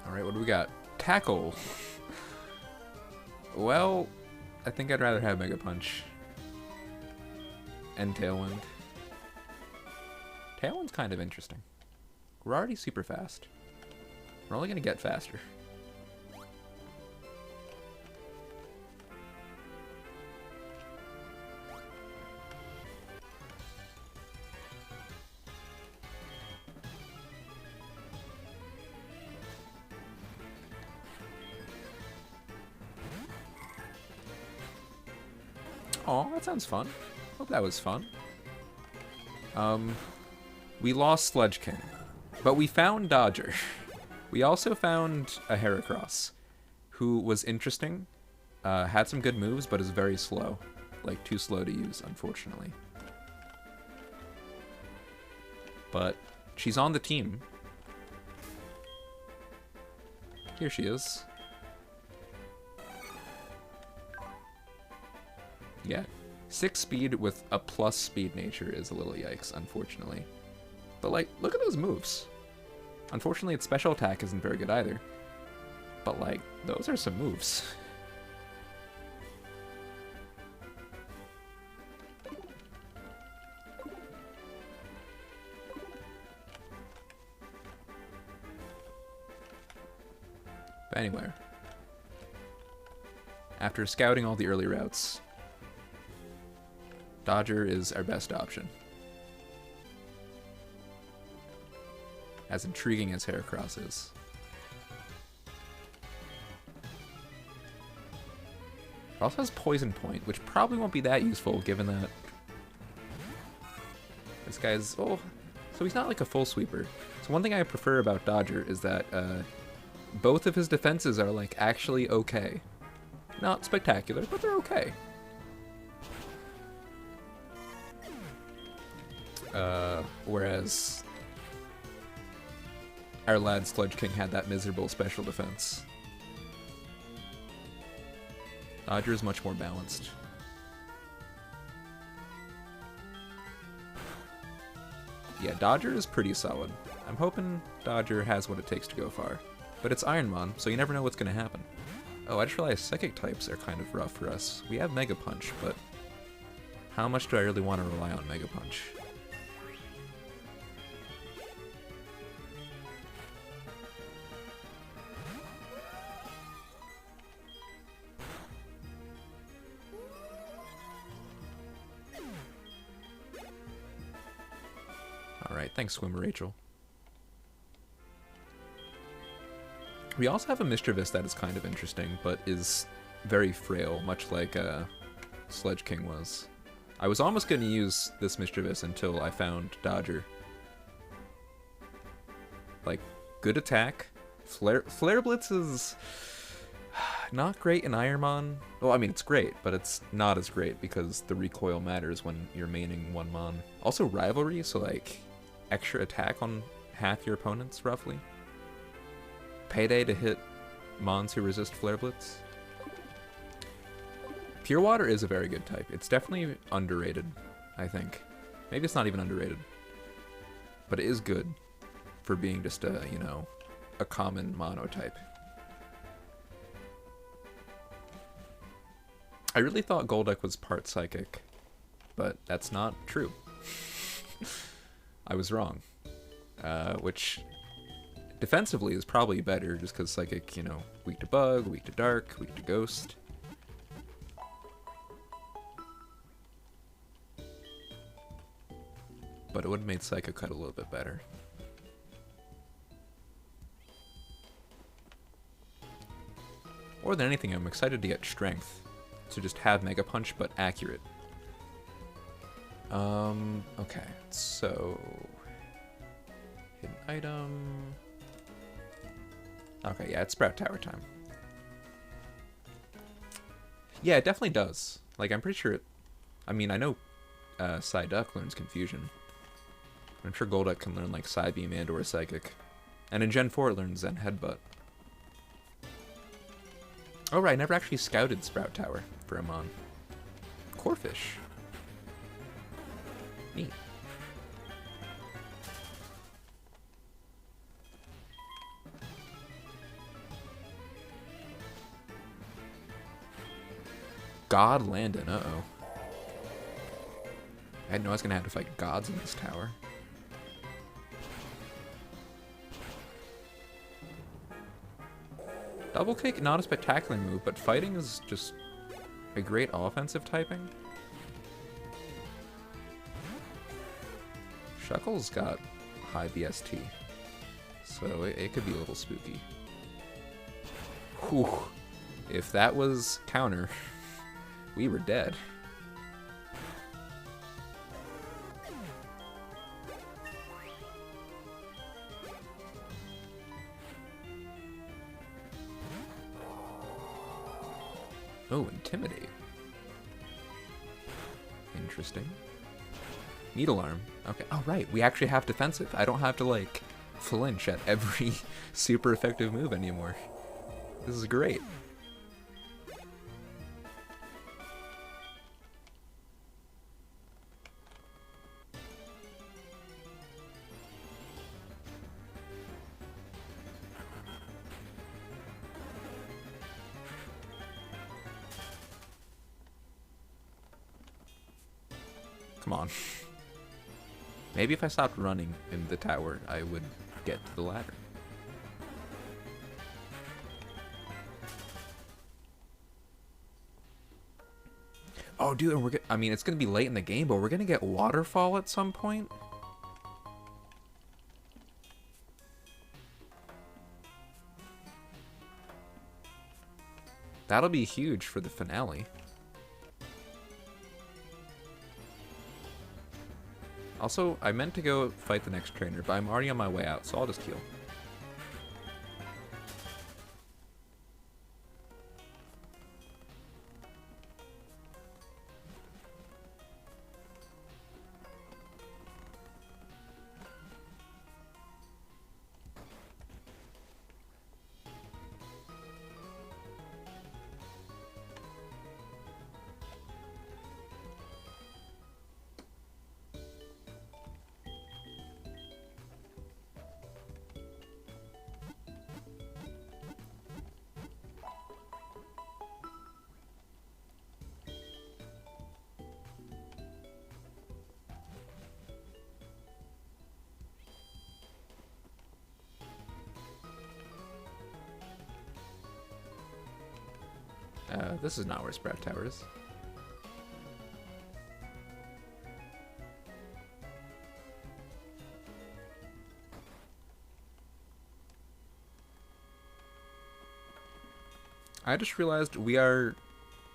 Alright, what do we got? Tackle. Well, I think I'd rather have Mega Punch. And Tailwind. Tailwind's kind of interesting. We're already super fast. We're only gonna get faster. Aw, that sounds fun. Hope that was fun. We lost Sludge King, but we found Dodger. We also found a Heracross, who was interesting, had some good moves, but is very slow. Like, too slow to use, unfortunately. But she's on the team. Here she is. Yeah, 6 speed with a plus speed nature is a little yikes, unfortunately. But like, look at those moves. Unfortunately, its special attack isn't very good either. But like, those are some moves. But anyway, after scouting all the early routes, Dodger is our best option. As intriguing as Heracross is. It also has Poison Point, which probably won't be that useful given that this guy's, oh, so he's not like a full sweeper. So one thing I prefer about Dodger is that both of his defenses are like actually okay. Not spectacular, but they're okay. Whereas our lad Sludge King had that miserable special defense. Dodger is much more balanced. Yeah, Dodger is pretty solid. I'm hoping Dodger has what it takes to go far. But it's Ironmon, so you never know what's going to happen. Oh, I just realized Psychic types are kind of rough for us. We have Mega Punch, but how much do I really want to rely on Mega Punch? Alright, thanks, Swimmer Rachel. We also have a Mischievous that is kind of interesting, but is very frail, much like Sledge King was. I was almost going to use this Mischievous until I found Dodger. Like, good attack. Flare Blitz is not great in Ironmon. Well, I mean, it's great, but it's not as great because the recoil matters when you're maining one Mon. Also, Rivalry, so like, extra attack on half your opponents, roughly. Payday to hit Mons who resist Flare Blitz. Pure Water is a very good type. It's definitely underrated, I think. Maybe it's not even underrated. But it is good for being just a, you know, a common mono type. I really thought Golduck was part Psychic, but that's not true. I was wrong. Which defensively is probably better just because Psychic, you know, weak to Bug, weak to Dark, weak to Ghost. But it would have made Psycho Cut a little bit better. More than anything, I'm excited to get Strength. To just have Mega Punch, but accurate. Okay, so... Hidden item... Okay, yeah, it's Sprout Tower time. Yeah, it definitely does. Like, I'm pretty sure it... I mean, I know Psyduck learns Confusion. I'm sure Golduck can learn, like, Psybeam and or Psychic. And in Gen 4 it learns Zen Headbutt. Oh right, I never actually scouted Sprout Tower for a Mon. Corphish. Neat. God Landon, uh-oh. I didn't know I was gonna have to fight gods in this tower. Double Kick, not a spectacular move, but fighting is just a great offensive typing. Shuckle's got high BST, so it could be a little spooky. Whew. If that was counter, we were dead. Oh, Intimidate. Interesting. Needle Arm. Okay. Oh, right. We actually have defensive. I don't have to, like, flinch at every super effective move anymore. This is great. Come on. Maybe if I stopped running in the tower, I would get to the ladder. Oh, dude, and I mean, it's gonna be late in the game, but we're gonna get Waterfall at some point. That'll be huge for the finale. Also, I meant to go fight the next trainer, but I'm already on my way out, so I'll just heal. This is not where Sprout Tower is. I just realized we are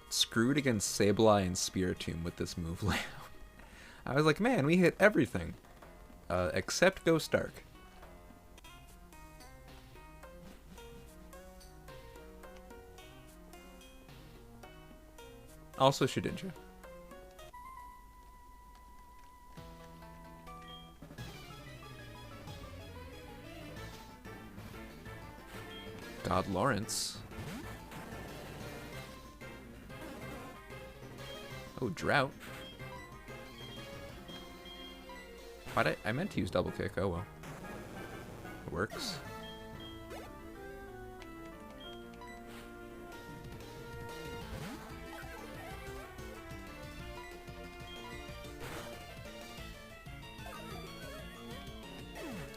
screwed against Sableye and Spiritomb with this move layout. I was like, man, we hit everything. Except Ghost Dark. Also Shedinja. God Lawrence. Oh, Drought. Why'd I meant to use double kick. Oh well. It works.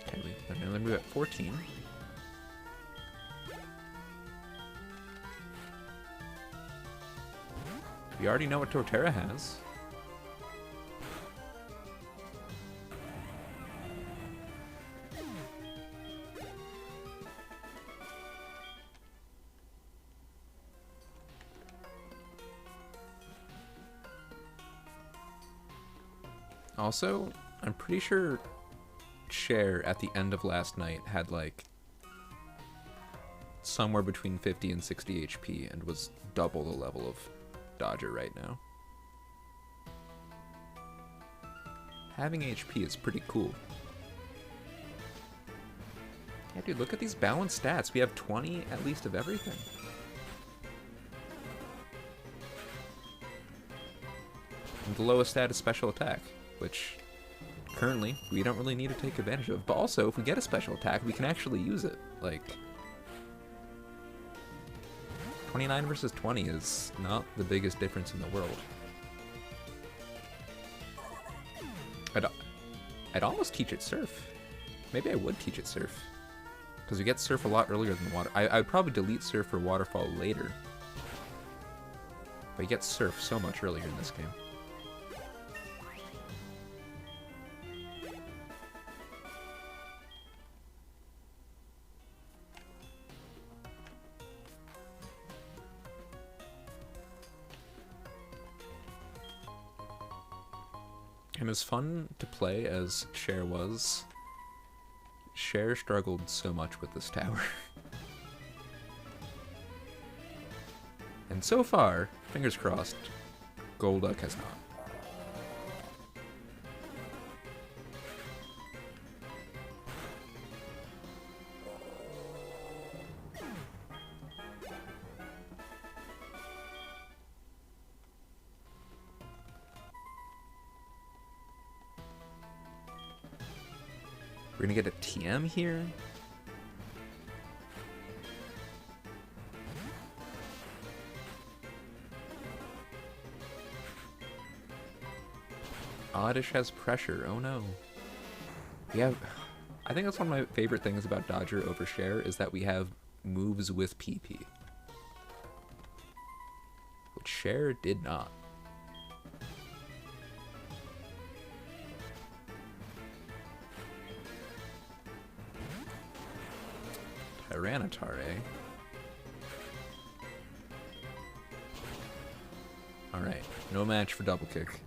Okay, we another move at 14. We already know what Torterra has. Also, I'm pretty sure Cher at the end of last night had like somewhere between 50 and 60 HP and was double the level of Dodger right now. Having HP is pretty cool. Yeah, dude, look at these balanced stats. We have 20 at least of everything. And the lowest stat is special attack, which currently we don't really need to take advantage of. But also, if we get a special attack, we can actually use it. Like, 29 versus 20 is not the biggest difference in the world. I'd almost teach it Surf. Maybe I would teach it Surf. Because we get Surf a lot earlier than Water. I would probably delete Surf for Waterfall later. But you get Surf so much earlier in this game. And as fun to play as Cher was, Cher struggled so much with this tower. And so far, fingers crossed, Golduck has not. We're gonna get a TM here. Oddish has pressure. Oh no. Yeah, I think that's one of my favorite things about Dodger over Cher is that we have moves with PP. Which Cher did not. Tyranitar, eh? Alright, no match for double kick.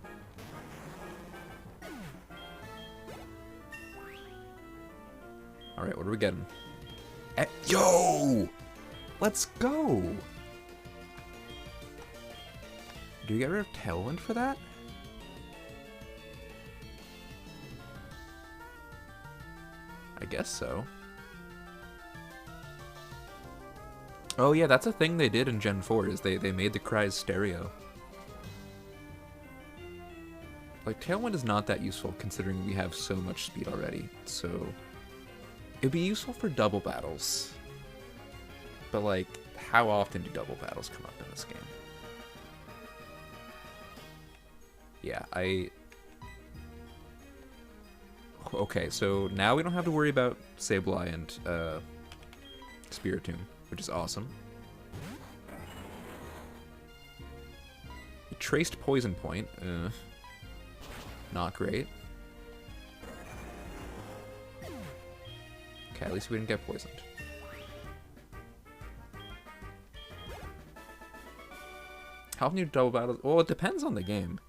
Alright, what are we getting? Yo! Let's go! Do we get rid of Tailwind for that? I guess so. Oh yeah, that's a thing they did in Gen 4, is they made the cries stereo. Like, Tailwind is not that useful considering we have so much speed already, so... It'd be useful for double battles. But like, how often do double battles come up in this game? Yeah, Okay, so now we don't have to worry about Sableye and Spiritomb, which is awesome. Traced Poison Point. Not great. Okay, at least we didn't get poisoned. How many double battles? Well, it depends on the game.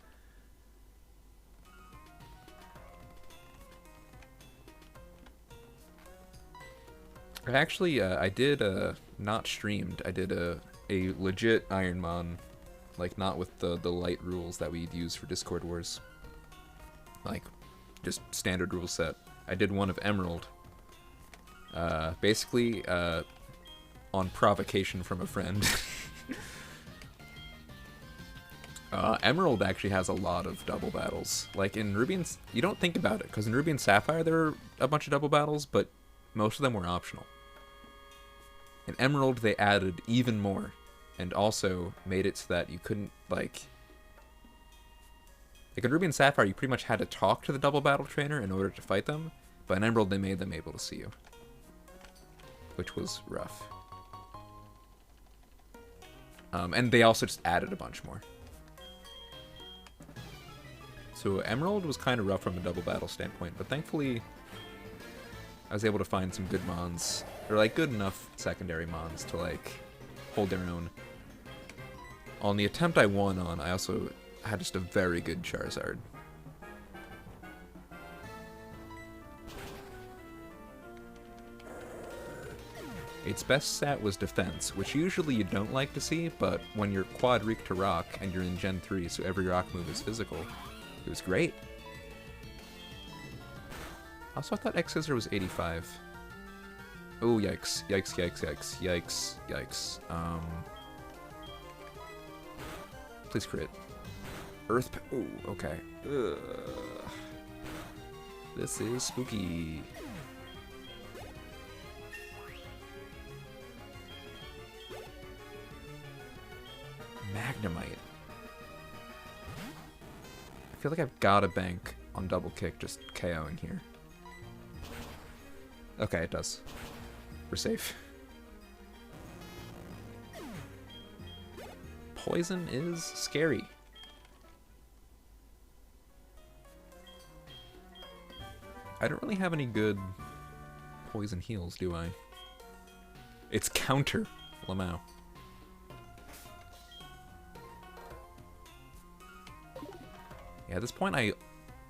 Actually, I did not streamed. I did a legit Ironmon, like not with the light rules that we'd use for Discord Wars. Like, just standard rule set. I did one of Emerald. Basically, on provocation from a friend. Emerald actually has a lot of double battles. Like in Ruby and... You don't think about it, because in Ruby and Sapphire there were a bunch of double battles, but most of them were optional. In Emerald they added even more, and also made it so that you couldn't, like in Ruby and Sapphire you pretty much had to talk to the double battle trainer in order to fight them, but in Emerald they made them able to see you. Which was rough. And they also just added a bunch more. So Emerald was kind of rough from a double battle standpoint, but thankfully I was able to find some good mons, or like good enough secondary mons to like hold their own. On the attempt I won on, I also had just a very good Charizard. Its best stat was defense, which usually you don't like to see, but when you're quadric to rock and you're in Gen 3, so every rock move is physical, it was great. Also, I thought X-Scissor was 85. Oh, yikes. Yikes, yikes, yikes, yikes, yikes. Please crit. Earth... Oh, okay. Ugh. This is spooky. Magnemite. I feel like I've got to bank on double kick just KOing here. Okay, it does. We're safe. Poison is scary. I don't really have any good poison heals, do I? It's counter Lamau. Yeah, at this point,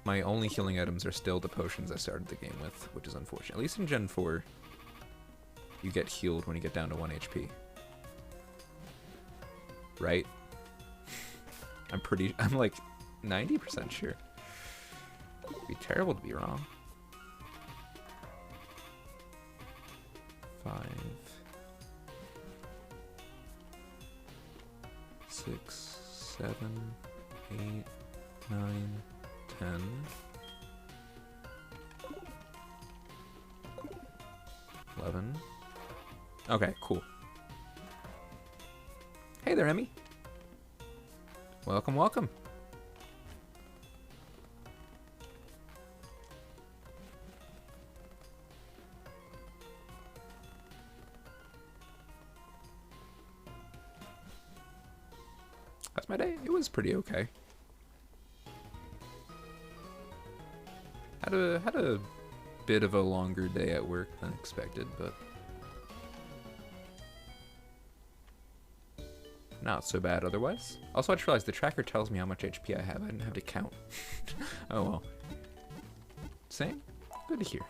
my only healing items are still the potions I started the game with, which is unfortunate. At least in Gen 4, you get healed when you get down to 1 HP. Right? I'm like 90% sure. It'd be terrible to be wrong. 5, 6, 7, 8, 9, 10. 11. Okay, cool. Hey there, Emmy. Welcome, welcome. That's my day. It was pretty okay. Had a bit of a longer day at work than expected, but not so bad otherwise. Also, I just realized the tracker tells me how much HP I have. I didn't have to count. Oh well. Same? Good to hear.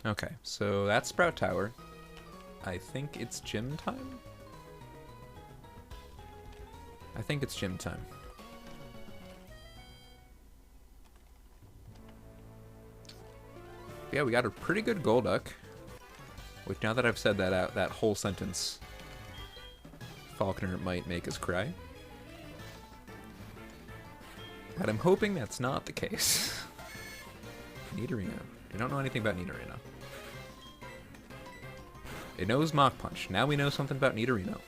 Okay, so that's Sprout Tower. I think it's gym time? I think it's gym time. Yeah, we got a pretty good Golduck. Which, now that I've said that out, that whole sentence, Falconer might make us cry. But I'm hoping that's not the case. Nidorino. We don't know anything about Nidorino. It knows Mach Punch. Now we know something about Nidorino.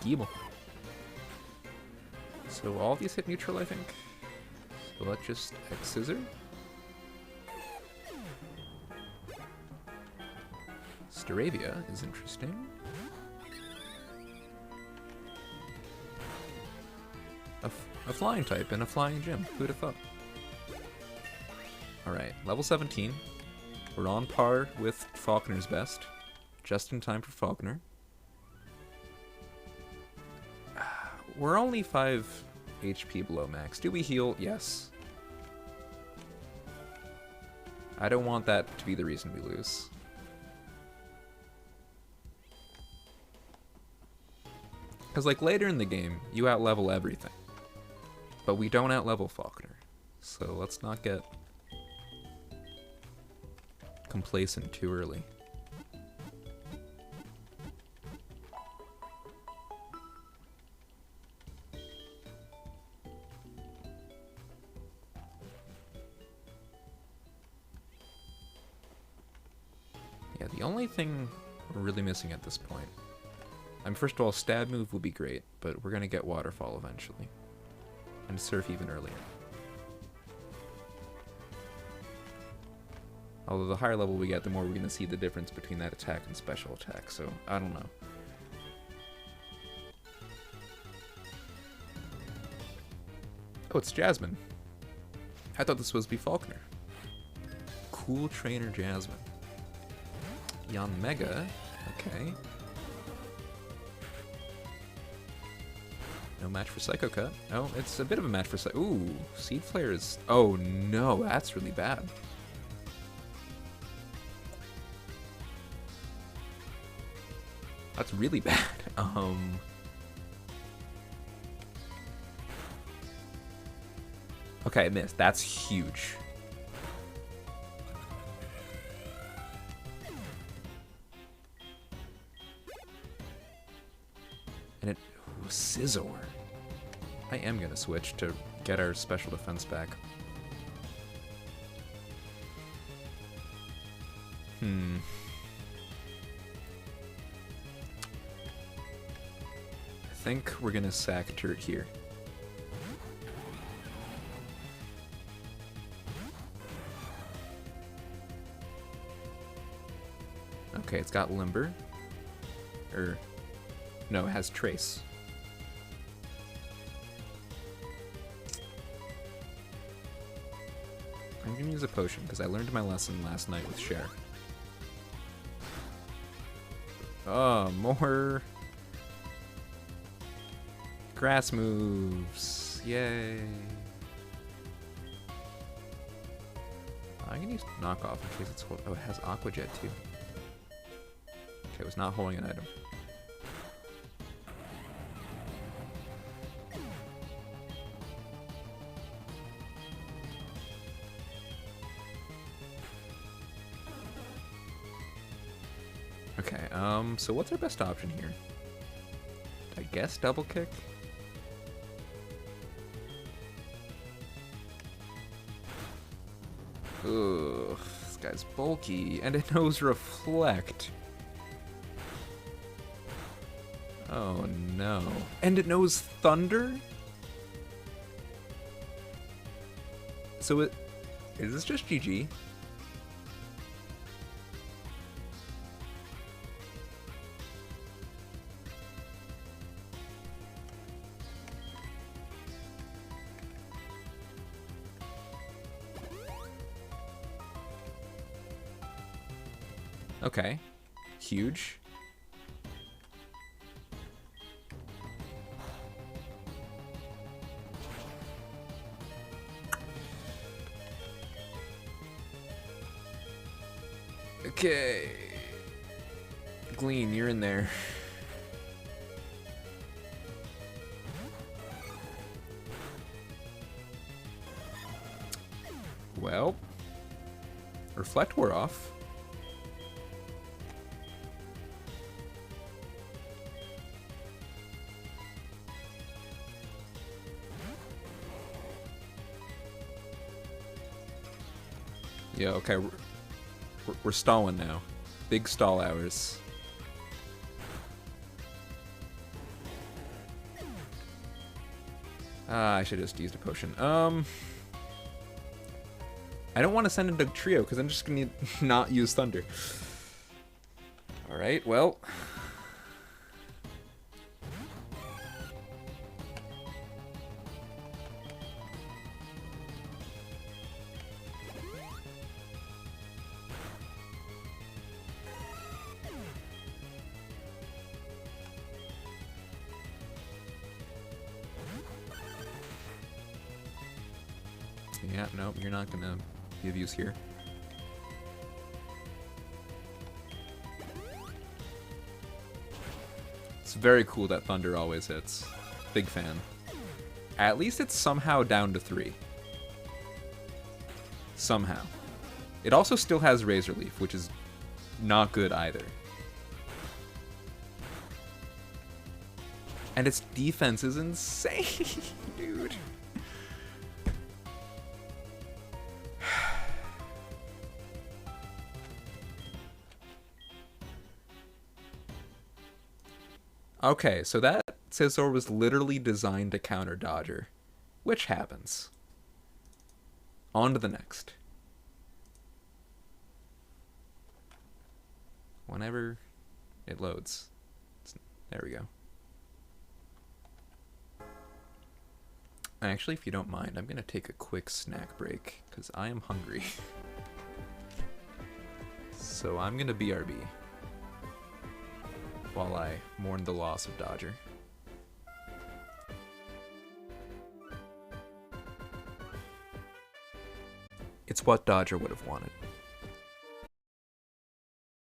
Gible. So all these hit neutral, I think. So let's just X-Scissor. Staravia is interesting. A flying type and a flying gym. Who'd have thought? Alright, level 17. We're on par with Falkner's best. Just in time for Falkner. We're only 5 HP below max. Do we heal? Yes. I don't want that to be the reason we lose. Because, like, later in the game, you outlevel everything. But we don't outlevel Falkner. So let's not get complacent too early. Yeah, the only thing we're really missing at this point... first of all, stab move will be great, but we're going to get Waterfall eventually. And Surf even earlier. Although the higher level we get, the more we're going to see the difference between that attack and special attack, so I don't know. Oh, it's Jasmine. I thought this was be Falkner. Cool Trainer Jasmine. Yanmega, okay. No match for Psycho Cut. Oh, it's a bit of a match for Psycho. Ooh, Seed Flare is... Oh no, that's really bad. That's really bad. Okay, I missed. That's huge. And it... Ooh, Scizor. I am gonna switch to get our special defense back. I think we're gonna sack Turret here. Okay, it's got Limber. No, it has Trace. I'm gonna use a potion, because I learned my lesson last night with Cher. Oh, more grass moves. Yay. I'm gonna use knockoff in case it's oh, it has Aqua Jet too. Okay, it was not holding an item. Okay, so what's our best option here? I guess double kick? Ugh, this guy's bulky, and it knows Reflect. Oh no. And it knows Thunder? So is this just GG? Okay. Huge. Okay. Glean, you're in there. Well, Reflect wore off. Yeah, okay, we're stalling now. Big stall hours. I should have just used a potion. I don't want to send into Trio because I'm just going to not use Thunder. Alright, well. Yeah, nope, you're not going to give use here. It's very cool that Thunder always hits. Big fan. At least it's somehow down to 3. Somehow. It also still has Razor Leaf, which is not good either. And its defense is insane, dude. Okay, so that Scizor was literally designed to counter Dodger, which happens. On to the next. Whenever it loads. There we go. Actually, if you don't mind, I'm going to take a quick snack break, because I am hungry. So I'm going to BRB. While I mourn the loss of Dodger. It's what Dodger would have wanted.